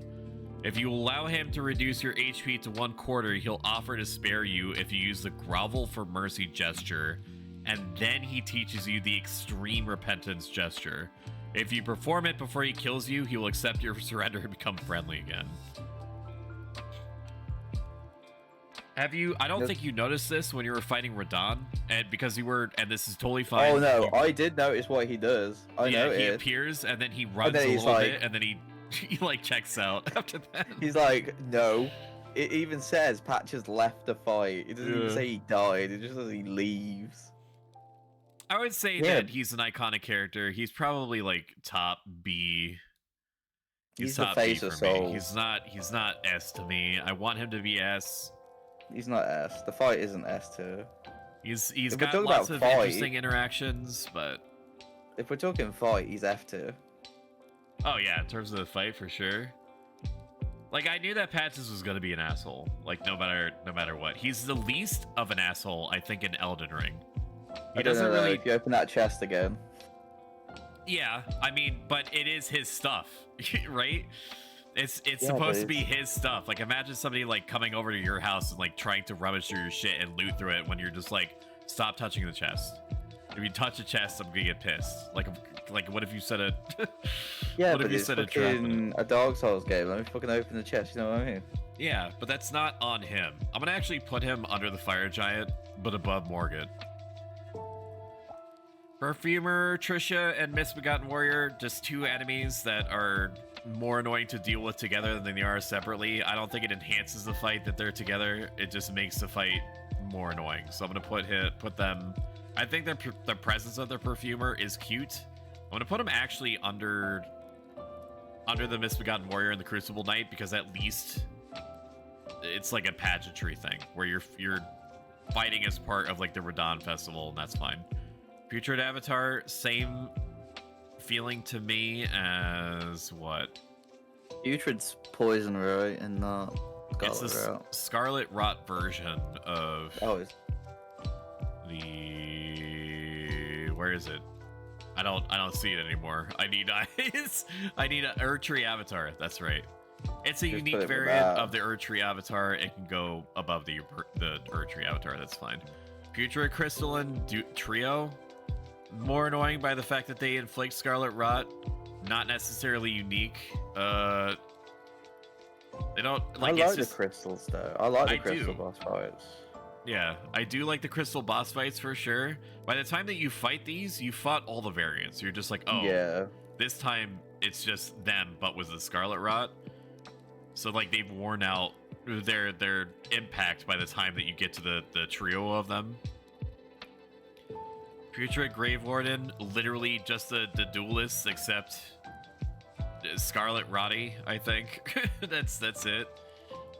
If you allow him to reduce your HP to 1/4, he'll offer to spare you if you use the Grovel for Mercy gesture, and then he teaches you the Extreme Repentance gesture. If you perform it before he kills you, he will accept your surrender and become friendly again. Have you? I don't Yes. think you noticed this when you were fighting Radahn, and because you were, and this is totally fine. Oh no, you- I did notice what he does. I yeah, know he it. appears and then he runs then a he's little like- bit, and then he he like checks out after that. He's like, no. It even says Patches left the fight. It doesn't even Yeah. say he died. It just says he leaves. I would say Yeah. that he's an iconic character. He's probably like top B. He's the top face B of for me. Souls. He's not S to me. I want him to be S. He's not S. The fight isn't S tier. He's If we're got talking lots about of fight- interesting interactions, but If we're talking fight, he's F tier. oh yeah, in terms of the fight for sure. Like I knew that Patches was gonna be an asshole. Like no matter what, he's the least of an asshole I think in Elden Ring. He I don't doesn't know, though, really. If you open that chest again, Yeah, I mean, but it is his stuff, right? It's Yeah, supposed but to be his stuff. Like imagine somebody like coming over to your house and like trying to rummage through your shit and loot through it when you're just like, stop touching the chest. If you touch a chest, I'm gonna get pissed. Like what if you said a yeah, what but if you it's said a trap in it? fucking a Dark Souls game. Let me fucking open the chest. You know what I mean? Yeah, but that's not on him. I'm gonna actually put him under the fire giant, but above Morgan. Perfumer, Trisha, and Misbegotten Warrior, just 2 enemies that are more annoying to deal with together than they are separately. I don't think it enhances the fight that they're together. It just makes the fight more annoying. So I'm gonna put them. I think the presence of the Perfumer is cute. I'm gonna put him actually under the Misbegotten Warrior and the Crucible Knight because at least it's like a pageantry thing where you're fighting as part of like the Radahn festival, and that's fine. Putrid Avatar, same feeling to me as what? Putrid's poison, right? And not It's a Scarlet Rot. Scarlet Rot version of Oh, it's the. Where is it? I don't see it anymore. I need eyes. I need a Erdtree Avatar. That's right. It's a Just put unique it with variant that. of the Erdtree Avatar. It can go above the Erdtree Avatar. That's fine. Putrid Crystalline Trio. More annoying by the fact that they inflict Scarlet Rot. Not necessarily unique. They don't like. I It's like just, the crystals though. I like the I crystal do. boss fights. yeah, I do like the crystal boss fights for sure. By the time that you fight these, you fought all the variants. You're just like, oh, Yeah. this time it's just them, but with the Scarlet Rot. So like they've worn out their impact by the time that you get to the trio of them. Putrid Grave Warden, literally just the duelists, except Scarlet Roddy, I think. that's it.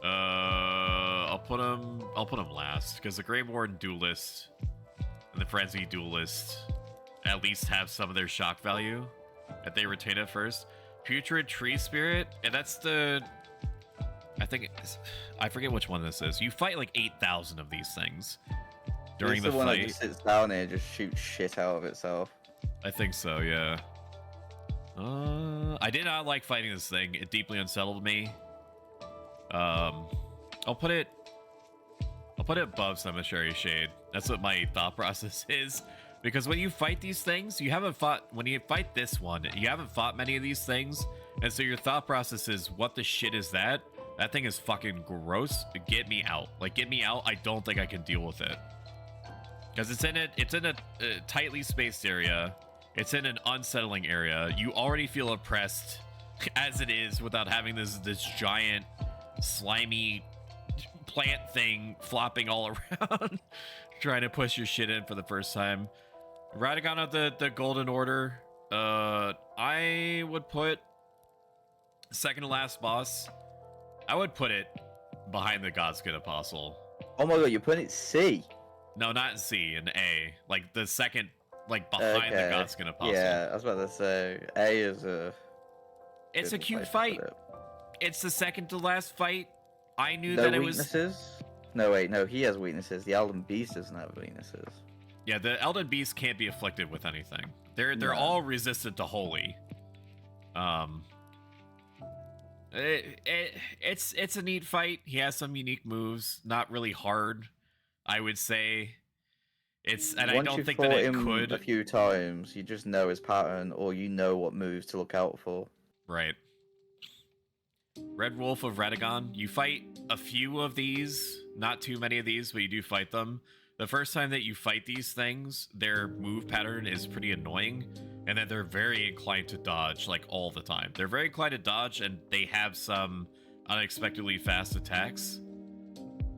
I'll put him last because the Grave Warden duelist and the Frenzy duelist at least have some of their shock value that they retain at first. Putrid Tree Spirit, and that's the I forget which one this is. You fight like 8,000 of these things during It's the one that fight. just sits down here and just shoots shit out of itself. I think so, yeah. I did not like fighting this thing. It deeply unsettled me. I'll put it above Cemetery Shade. That's what my thought process is. Because when you fight these things, when you fight this one, you haven't fought many of these things. And so your thought process is, what the shit is that? That thing is fucking gross. Get me out. Like, get me out. I don't think I can deal with it. Because it's in a tightly spaced area. It's in an unsettling area. You already feel oppressed as it is without having this giant, slimy plant thing flopping all around, trying to push your shit in for the first time. Radagon of the Golden Order. I would put second to last boss. I would put it behind the Godskin Apostle. Oh my god, you're putting it C? No, not in C, in A. Like the second, like behind the Godskin Apostle. Yeah, I was about to say A is a. It's a good cute place to fight. put it. It's the second to last fight. I knew No that it weaknesses? was. No, wait, no, he has weaknesses. The Elden Beast doesn't have weaknesses. Yeah, the Elden Beast can't be afflicted with anything. They're No. all resistant to holy. It's a neat fight. He has some unique moves. Not really hard, I would say. And I Once don't you've think that fought it him could. a few times, you just know his pattern, or you know what moves to look out for. Right. Red Wolf of Radagon. You fight a few of these, not too many of these, but you do fight them. The first time that you fight these things, their move pattern is pretty annoying, and then they're very inclined to dodge, like, all the time. They're very inclined to dodge, and they have some unexpectedly fast attacks.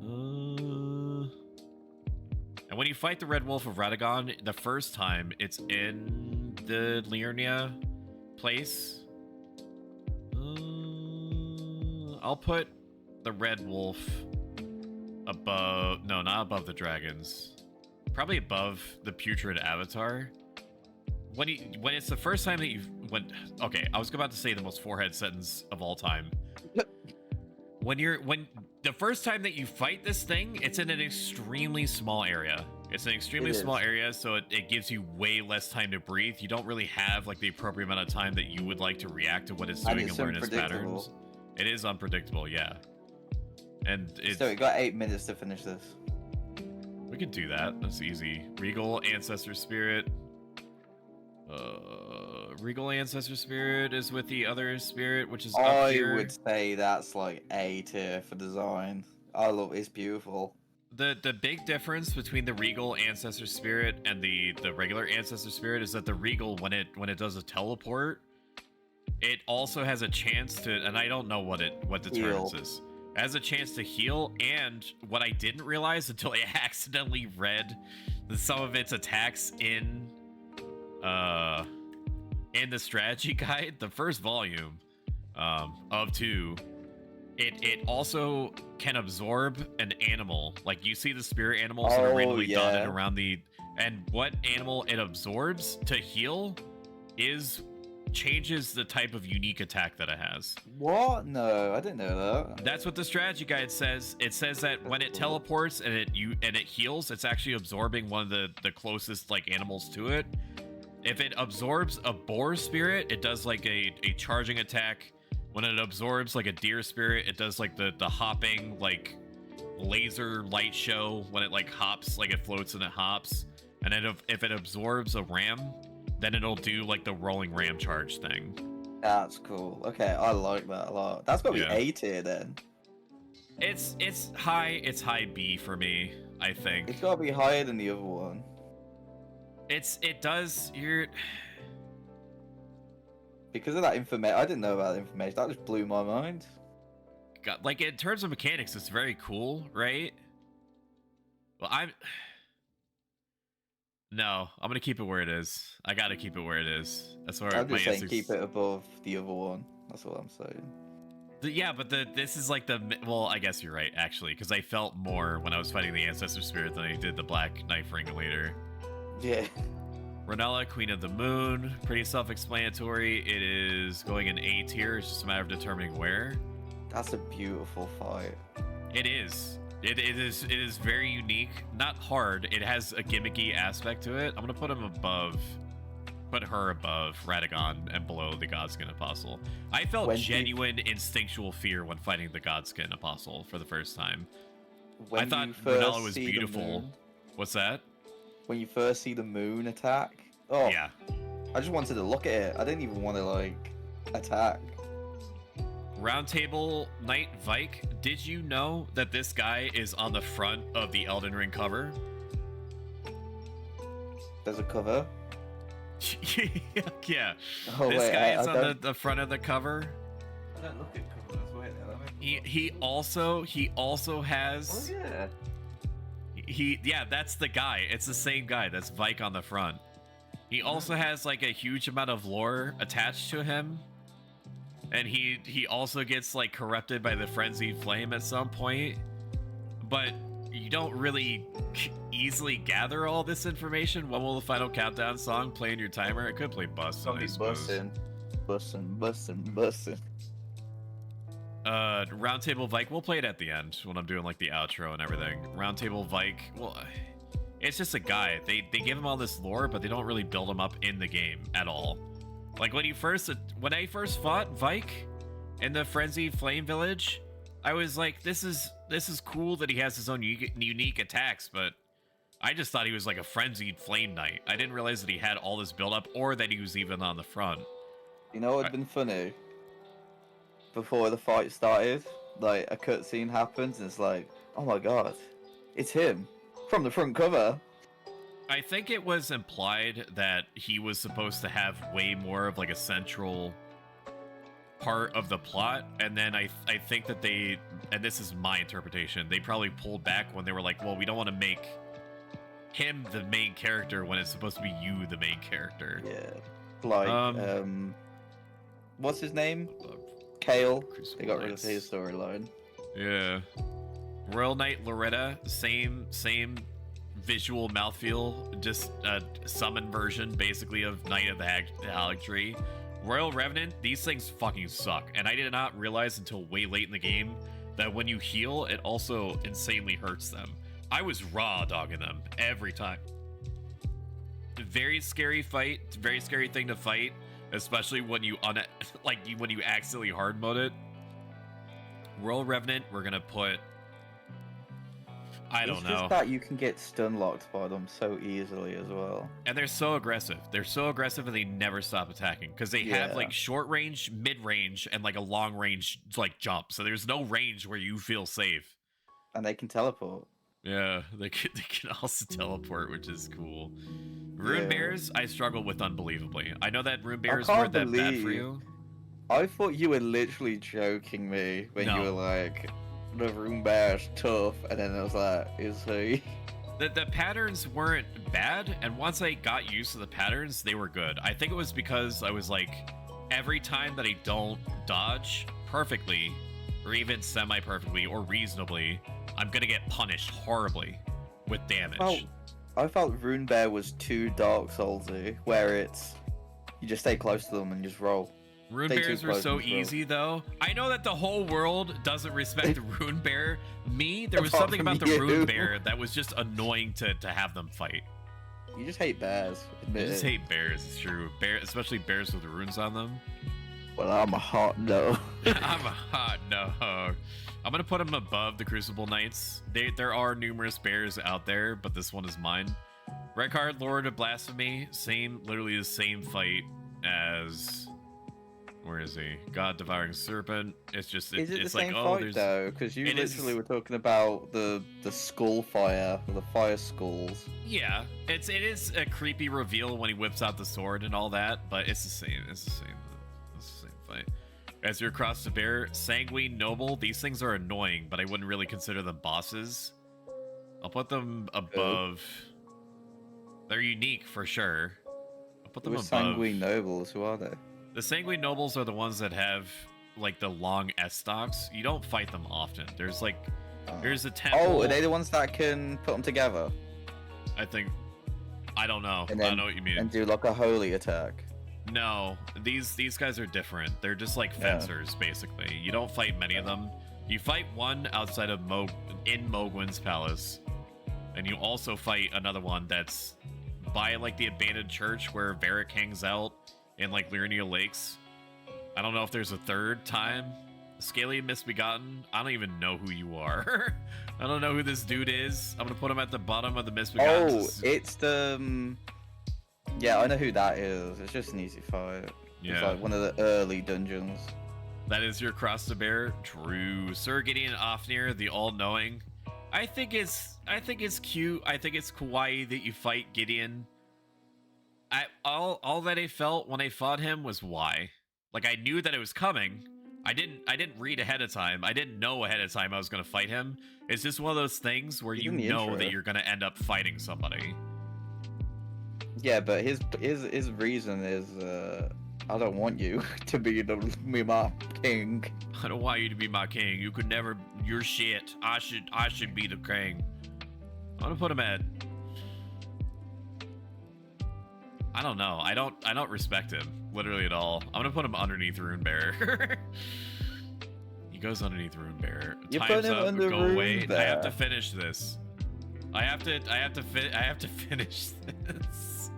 And when you fight the Red Wolf of Radagon, the first time, it's in the Liurnia place. I'll put the Red Wolf above... No, not above the dragons. Probably above the Putrid Avatar. When it's the first time that you've... Okay, I was about to say the most forehead sentence of all time. When the first time that you fight this thing, it's in an extremely small area. It's an extremely small area, so it gives you way less time to breathe. You don't really have like the appropriate amount of time that you would like to react to what it's doing and learn its patterns. It is unpredictable, yeah. And So we got 8 minutes to finish this. We could do that. That's easy. Regal Ancestor Spirit. Regal Ancestor Spirit is with the other spirit, which is up here. I would say that's like A tier for design. I love it's beautiful. The big difference between the Regal Ancestor Spirit and the regular Ancestor Spirit is that the Regal, when it does a teleport, it also has a chance to, and I don't know what deterrence is. It has a chance to heal, and what I didn't realize until I accidentally read some of its attacks in the strategy guide, the first volume of 2, it also can absorb an animal. Like, you see the spirit animals that are randomly dotted around and what animal it absorbs to heal changes the type of unique attack that it has. What? No, I didn't know that. That's what the strategy guide says. It says that when it teleports and it heals, it's actually absorbing one of the closest like animals to it. If it absorbs a boar spirit, it does like a charging attack. When it absorbs like a deer spirit, it does like the hopping like laser light show when it like hops, like it floats and it hops. And then if it absorbs a ram, then it'll do like the rolling ram charge thing. That's cool. Okay, I like that a lot. That's got to be A tier then. It's high B for me, I think. It's got to be higher than the other one. Because of that information, I didn't know about that information. That just blew my mind. Like, in terms of mechanics, it's very cool, right? Well, I'm gonna keep it where it is. I gotta keep it where it is. That's where I'm my just saying answer's... keep it above the other one. That's what I'm saying. This is like well, I guess you're right, actually, because I felt more when I was fighting the Ancestor Spirit than I did the Black Knife Ringleader. Yeah. Renella, Queen of the Moon, pretty self-explanatory. It is going in A tier. It's just a matter of determining where. That's a beautiful fight. It is. It is very unique. Not hard. It has a gimmicky aspect to it. I'm gonna put him above. Put her above Radagon and below the Godskin Apostle. I felt genuine instinctual fear when fighting the Godskin Apostle for the first time. I thought Renala was beautiful. What's that? When you first see the moon attack. Oh yeah. I just wanted to look at it. I didn't even want to like attack. Roundtable Knight Vike, did you know that this guy is on the front of the Elden Ring cover? There's a cover? Yeah. Oh, this wait, guy is I on the front of the cover. I don't look at covers. Wait, he also has. Oh yeah. Yeah, that's the guy. It's the same guy. That's Vike on the front. He also has like a huge amount of lore attached to him. And he also gets like corrupted by the frenzied flame at some point, but you don't really easily gather all this information. When will the final countdown song play in your timer? It could play Bustin', I suppose. Bustin'. Roundtable Vike, we'll play it at the end when I'm doing like the outro and everything. Roundtable Vike, well, it's just a guy. They give him all this lore, but they don't really build him up in the game at all. Like when I first fought Vike in the Frenzy Flame Village, I was like, this is cool that he has his own unique attacks, but I just thought he was like a frenzied flame knight. I didn't realize that he had all this build up or that he was even on the front. You know what'd been funny? Before the fight started, like a cutscene happens and it's like, oh my god, it's him from the front cover. I think it was implied that he was supposed to have way more of like a central part of the plot, and then I think that they, and this is my interpretation, they probably pulled back when they were like, well, we don't want to make him the main character when it's supposed to be you the main character. Yeah, like what's his name? Kale. They got rid of his storyline. Yeah. Royal Knight Loretta, same visual mouthfeel, just a summon version basically of Knight of the Halig Tree. Royal Revenant, these things fucking suck, and I did not realize until way late in the game that when you heal, it also insanely hurts them. I was raw dogging them every time. Very scary fight, very scary thing to fight, especially when you when you accidentally hard mode it. Royal Revenant, we're gonna put, I don't know. It's just that you can get stun locked by them so easily as well. And they're so aggressive. They're so aggressive and they never stop attacking. Because they have like short range, mid range, and like a long range like jump. So there's no range where you feel safe. And they can teleport. Yeah, they can also teleport, which is cool. Rune Bears, I struggle with unbelievably. I know that Rune Bears weren't that bad for you. I thought you were literally joking me when you were like, the Rune Bear's tough, and then I was like, is he? The patterns weren't bad, and once I got used to the patterns, they were good. I think it was because I was like, every time that I don't dodge perfectly, or even semi-perfectly, or reasonably, I'm gonna get punished horribly with damage. I felt Rune Bear was too Dark Soulsy, where it's, you just stay close to them and just roll. Rune Bears were so easy, though. I know that the whole world doesn't respect the Rune Bear. There was something about the Rune Bear that was just annoying to have them fight. You just hate bears. You just hate bears, it's true. Especially bears with the runes on them. Well, I'm a hot no. I'm a hot no. I'm going to put them above the Crucible Knights. There are numerous bears out there, but this one is mine. Red card, Lord of Blasphemy. Literally the same fight as... Where is he? God Devouring Serpent. It's just is it it's the like, same oh, fight though? Because you literally were talking about the skull fire, the fire skulls. Yeah, it is a creepy reveal when he whips out the sword and all that, but it's the same. It's the same fight. As you cross the bear, Sanguine Noble. These things are annoying, but I wouldn't really consider them bosses. I'll put them above. They're unique for sure. I'll put them above. Sanguine Nobles. Who are they? The Sanguine Nobles are the ones that have, like, the long S-stocks. You don't fight them often. There's, like, there's a temple... Oh, are they the ones that can put them together? I think... I don't know. Then, I don't know what you mean. And do, like, a holy attack. No, these guys are different. They're just like fencers, basically. You don't fight many of them. You fight one outside of in Mogwin's palace, and you also fight another one that's by like the abandoned church where Varric hangs out in like Liurnia Lakes. I don't know if there's a third time. Scaly Misbegotten. I don't even know who you are. I don't know who this dude is. I'm gonna put him at the bottom of the Misbegotten. Oh, it's the. Yeah, I know who that is. It's just an easy fight. Yeah. It's like one of the early dungeons. That is your cross to bear. True. Sir Gideon Ofnir, the all-knowing. I think it's cute. I think it's kawaii that you fight Gideon. All that I felt when I fought him was why. Like, I knew that it was coming. I didn't read ahead of time. I didn't know ahead of time I was gonna fight him. It's just one of those things where you know that you're gonna end up fighting somebody. Yeah, but his reason is I don't want you to be my king. I don't want you to be my king. You could never. You're shit. I should be the king. I'm gonna put him at. I don't know. I don't respect him literally at all. I'm gonna put him underneath Runebearer. He goes underneath Runebearer. Time's up. Go away. I have to finish this. I have to finish this.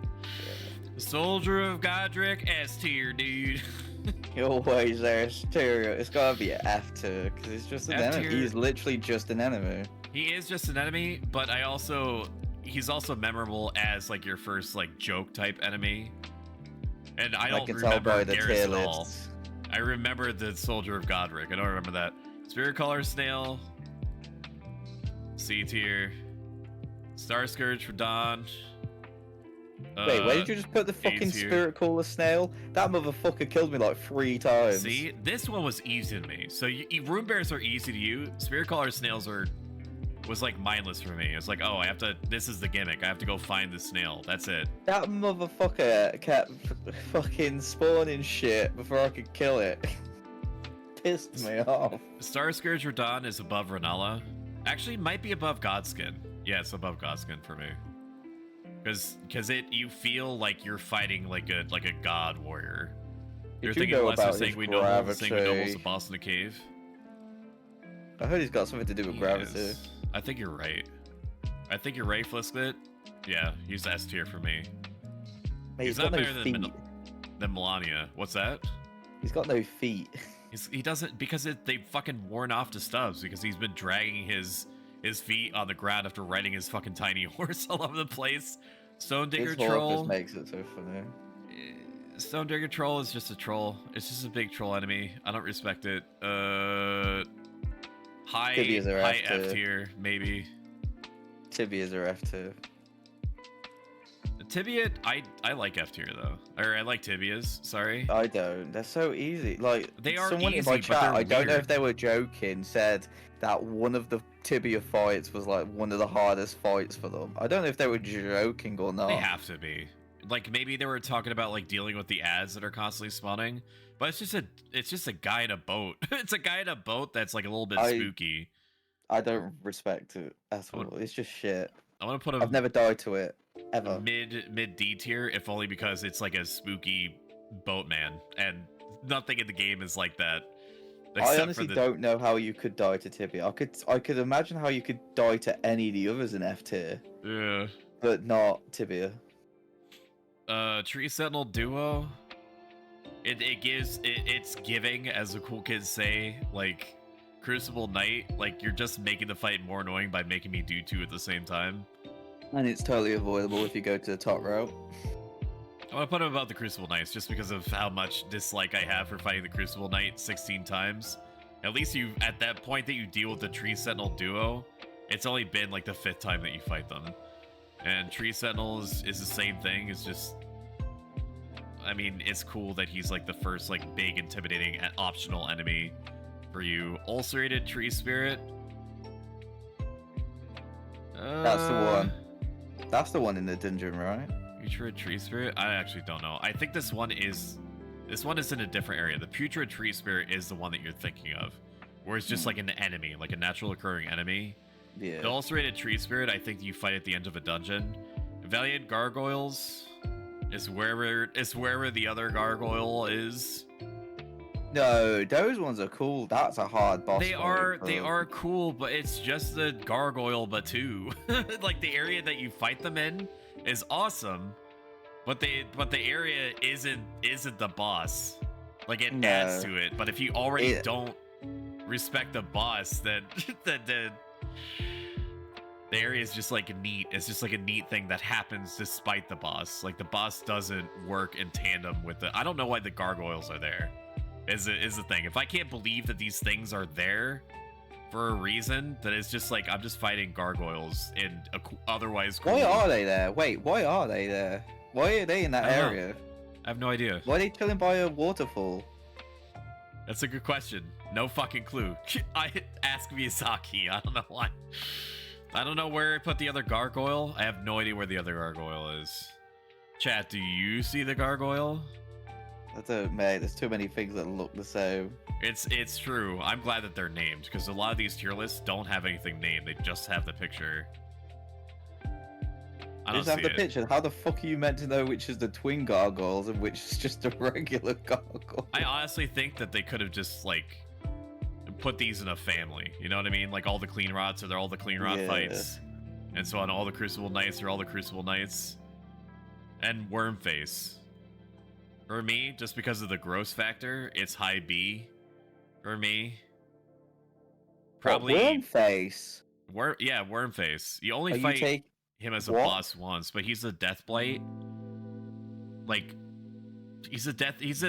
Soldier of Godric, S tier, dude. He always S tier. It's gotta be an F tier because he's just an enemy. He's literally just an enemy. He is just an enemy, but he's also memorable as like your first like joke type enemy. And I don't remember Garrus at all. I remember the Soldier of Godric. I don't remember that. Spirit Caller Snail. C tier. Star Scourge for Dawn. Wait, where did you just put the fucking Spirit Caller Snail? That motherfucker killed me like 3 times. See, this one was easy to me. So Rune Bears are easy to you. Spirit Caller Snails was like mindless for me. It's like, oh, this is the gimmick. I have to go find the snail. That's it. That motherfucker kept fucking spawning shit before I could kill it. Pissed me off. Star Scourge Radon is above Renala. Actually, might be above Godskin. Yeah, it's above Godskin for me. Because you feel like you're fighting like a god warrior. You're thinking less of saying we know almost the boss in the cave. I heard he's got something to do with gravity. I think you're right. I think you're right, Flisklet. Yeah, he's S tier for me. Mate, he's not better than Melania. What's that? He's got no feet. He doesn't, because they've fucking worn off to stubs because he's been dragging his feet on the ground after riding his fucking tiny horse all over the place. Stone Digger Troll just makes it so funny. Stone Digger Troll is just a troll. It's just a big troll enemy. I don't respect it. High F tier, maybe. Tibias are F tier. Tibia, I like F tier though. Or I like Tibias, sorry. I don't. They're so easy. Like, they are someone easy, in my chat, I don't know weird. if they were joking, said that one of the Tibia fights was like one of the hardest fights for them. I don't know if they were joking or not. They have to be. Like, maybe they were talking about like dealing with the ads that are constantly spawning, but it's just a guy in a boat. It's a guy in a boat that's like a little bit spooky. I don't respect it at all. It's just shit. I want to put I've never died to it ever. Mid D tier, if only because it's like a spooky boatman, and nothing in the game is like that. I honestly don't know how you could die to Tibia. I could imagine how you could die to any of the others in F tier. Yeah. But not Tibia. Tree Sentinel Duo. It's giving, as the cool kids say, like Crucible Knight. Like, you're just making the fight more annoying by making me do 2 at the same time. And it's totally avoidable if you go to the top route. I want to put him above the Crucible Knights just because of how much dislike I have for fighting the Crucible Knight 16 times. At least at that point that you deal with the Tree Sentinel Duo, it's only been like the 5th time that you fight them. And Tree Sentinel is the same thing. It's just, I mean, it's cool that he's like the first like big intimidating optional enemy for you. Ulcerated Tree Spirit. That's the one. That's the one in the dungeon, right? Putrid Tree Spirit? I actually don't know. I think this one is in a different area. The Putrid Tree Spirit is the one that you're thinking of, where it's just like an enemy, like a natural occurring enemy. Yeah. The Ulcerated Tree Spirit, I think you fight at the end of a dungeon. Valiant Gargoyles. Is wherever the other gargoyle is. No, those ones are cool. That's a hard boss They fight, are cool, but it's just the gargoyle, but two. Like the area that you fight them in is awesome, but the area isn't the boss. Like it adds to it. But if you already don't respect the boss, then the area is just like neat. It's just like a neat thing that happens despite the boss. Like the boss doesn't work in tandem with the. I don't know why the gargoyles are there. Is the thing. If I can't believe that these things are there for a reason, that it's just like I'm just fighting gargoyles in a otherwise cool. Why are they there? Wait, why are they there? Why are they in that area? I have no idea. Why are they chilling by a waterfall? That's a good question. No fucking clue. I ask Miyazaki. I don't know why. I don't know where I put the other gargoyle. I have no idea where the other gargoyle is. Chat, do you see the gargoyle? I don't, mate. There's too many things that look the same. It's true. I'm glad that they're named, because a lot of these tier lists don't have anything named. They just have the picture. I don't just have see the it. picture. How the fuck are you meant to know which is the twin gargoyles and which is just a regular gargoyle? I honestly think that they could have just, like, put these in a family. You know what I mean? Like, all the clean rots are all the clean rot fights. And so on, all the Crucible Knights are all the Crucible Knights. And Wormface. For me, just because of the gross factor, it's high B. For me. Probably. Wormface? Yeah, Wormface. You only fight him as a boss once, but he's a Deathblight. Like, he's a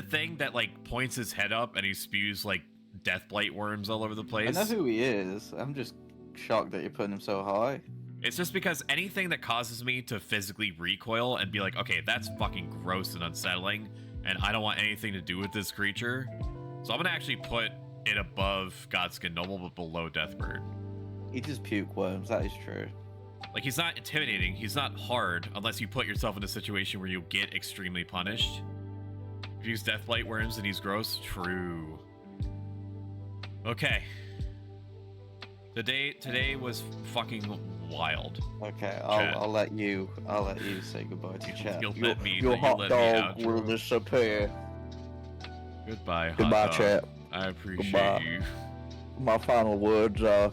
thing that, like, points his head up and he spews, like, Deathblight worms all over the place. I know who he is. I'm just shocked that you're putting him so high. It's just because anything that causes me to physically recoil and be like, okay, that's fucking gross and unsettling, and I don't want anything to do with this creature. So I'm gonna actually put it above Godskin Noble, but below Deathbird. He just puke worms, that is true. Like, he's not intimidating, he's not hard, unless you put yourself in a situation where you get extremely punished. If you use Deathblight worms and he's gross, true. Okay. Today was fucking wild. Okay, I'll let you say goodbye to chat. Your hot dog will disappear. Goodbye, goodbye, hot dog. chat. I appreciate you. My final words are,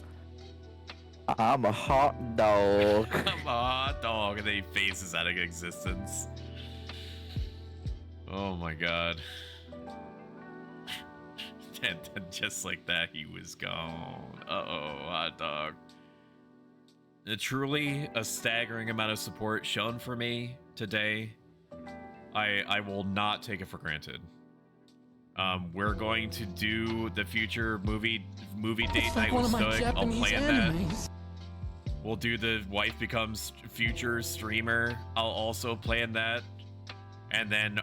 I'm a hot dog. I'm a hot dog, and then he phases out of existence. Oh my god. And just like that, he was gone. Uh-oh, hot dog. Truly a staggering amount of support shown for me today. I will not take it for granted. We're going to do the future movie date night with Stoic. I'll plan that. We'll do the wife becomes future streamer. I'll also plan that. And then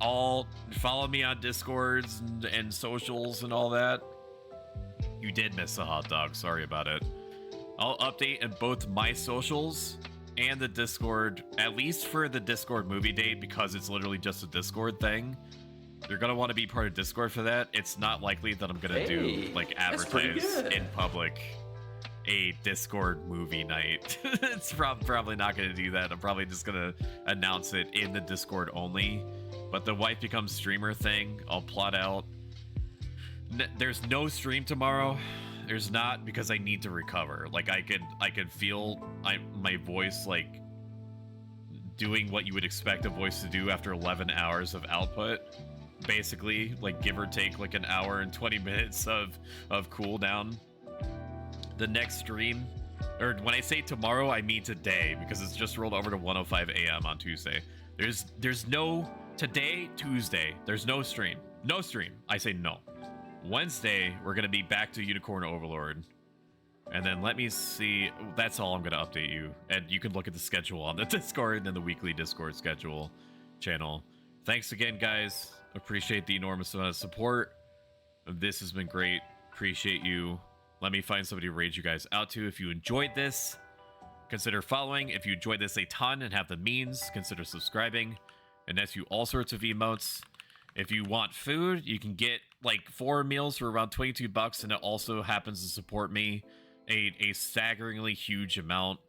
all follow me on Discords and socials and all that. You did miss a hot dog. Sorry about it. I'll update in both my socials and the Discord, at least for the Discord movie date, because it's literally just a Discord thing. You're gonna want to be part of Discord for that. It's not likely that I'm gonna do like advertise in public a Discord movie night. It's probably not gonna do that. I'm probably just gonna announce it in the Discord only. But the wife becomes streamer thing, I'll plot out. There's no stream tomorrow. There's not, because I need to recover. Like I could feel my voice like doing what you would expect a voice to do after 11 hours of output. Basically, like give or take like an hour and 20 minutes of cooldown. The next stream, or when I say tomorrow, I mean today, because it's just rolled over to 1:05 a.m. on Tuesday. There's no today, Tuesday. There's no stream. No stream. I say no. Wednesday, we're gonna be back to Unicorn Overlord. And then let me see. That's all I'm gonna update you. And you can look at the schedule on the Discord and then the weekly Discord schedule channel. Thanks again, guys. Appreciate the enormous amount of support. This has been great. Appreciate you. Let me find somebody to raid you guys out to. If you enjoyed this, consider following. If you enjoyed this a ton and have the means, consider subscribing. And that's you all sorts of emotes. If you want food, you can get like 4 meals for around 22 bucks, and it also happens to support me a staggeringly huge amount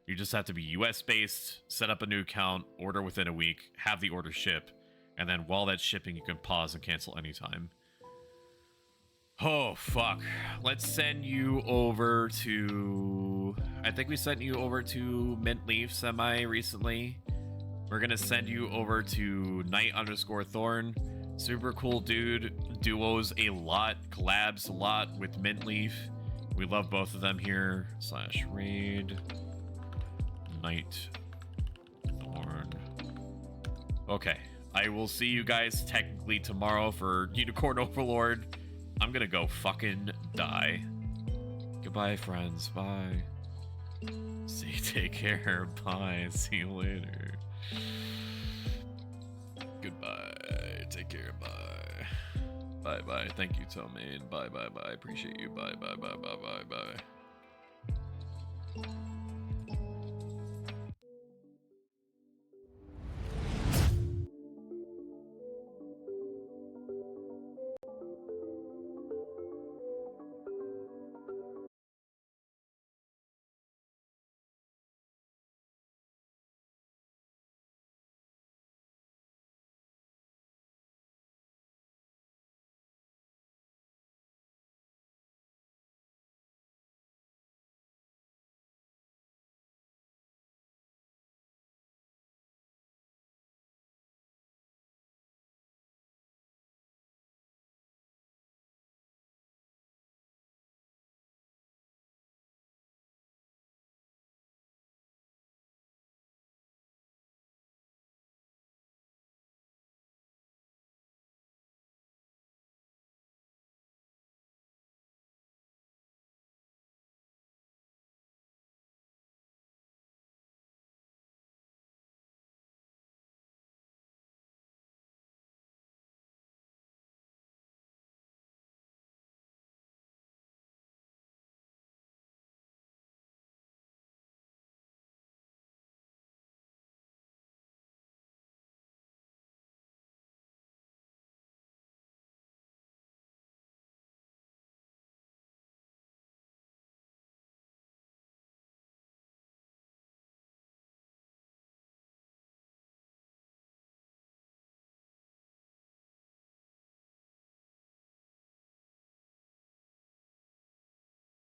You just have to be US based, set up a new account, order within a week, have the order ship, and then while that's shipping, you can pause and cancel anytime. Oh, fuck. Let's send you over to... I think we sent you over to Mint Leaf semi recently. We're gonna send you over to Knight_Thorn. Super cool dude. Duos a lot, collabs a lot with Mint Leaf. We love both of them here. /raid. Knight_Thorn. Okay. I will see you guys technically tomorrow for Unicorn Overlord. I'm gonna go fucking die. Goodbye, friends. Bye. See, take care. Bye. See you later. Goodbye. Take care. Bye. Bye bye. Thank you, Tomaine. Bye bye bye. Appreciate you. Bye bye bye bye bye bye.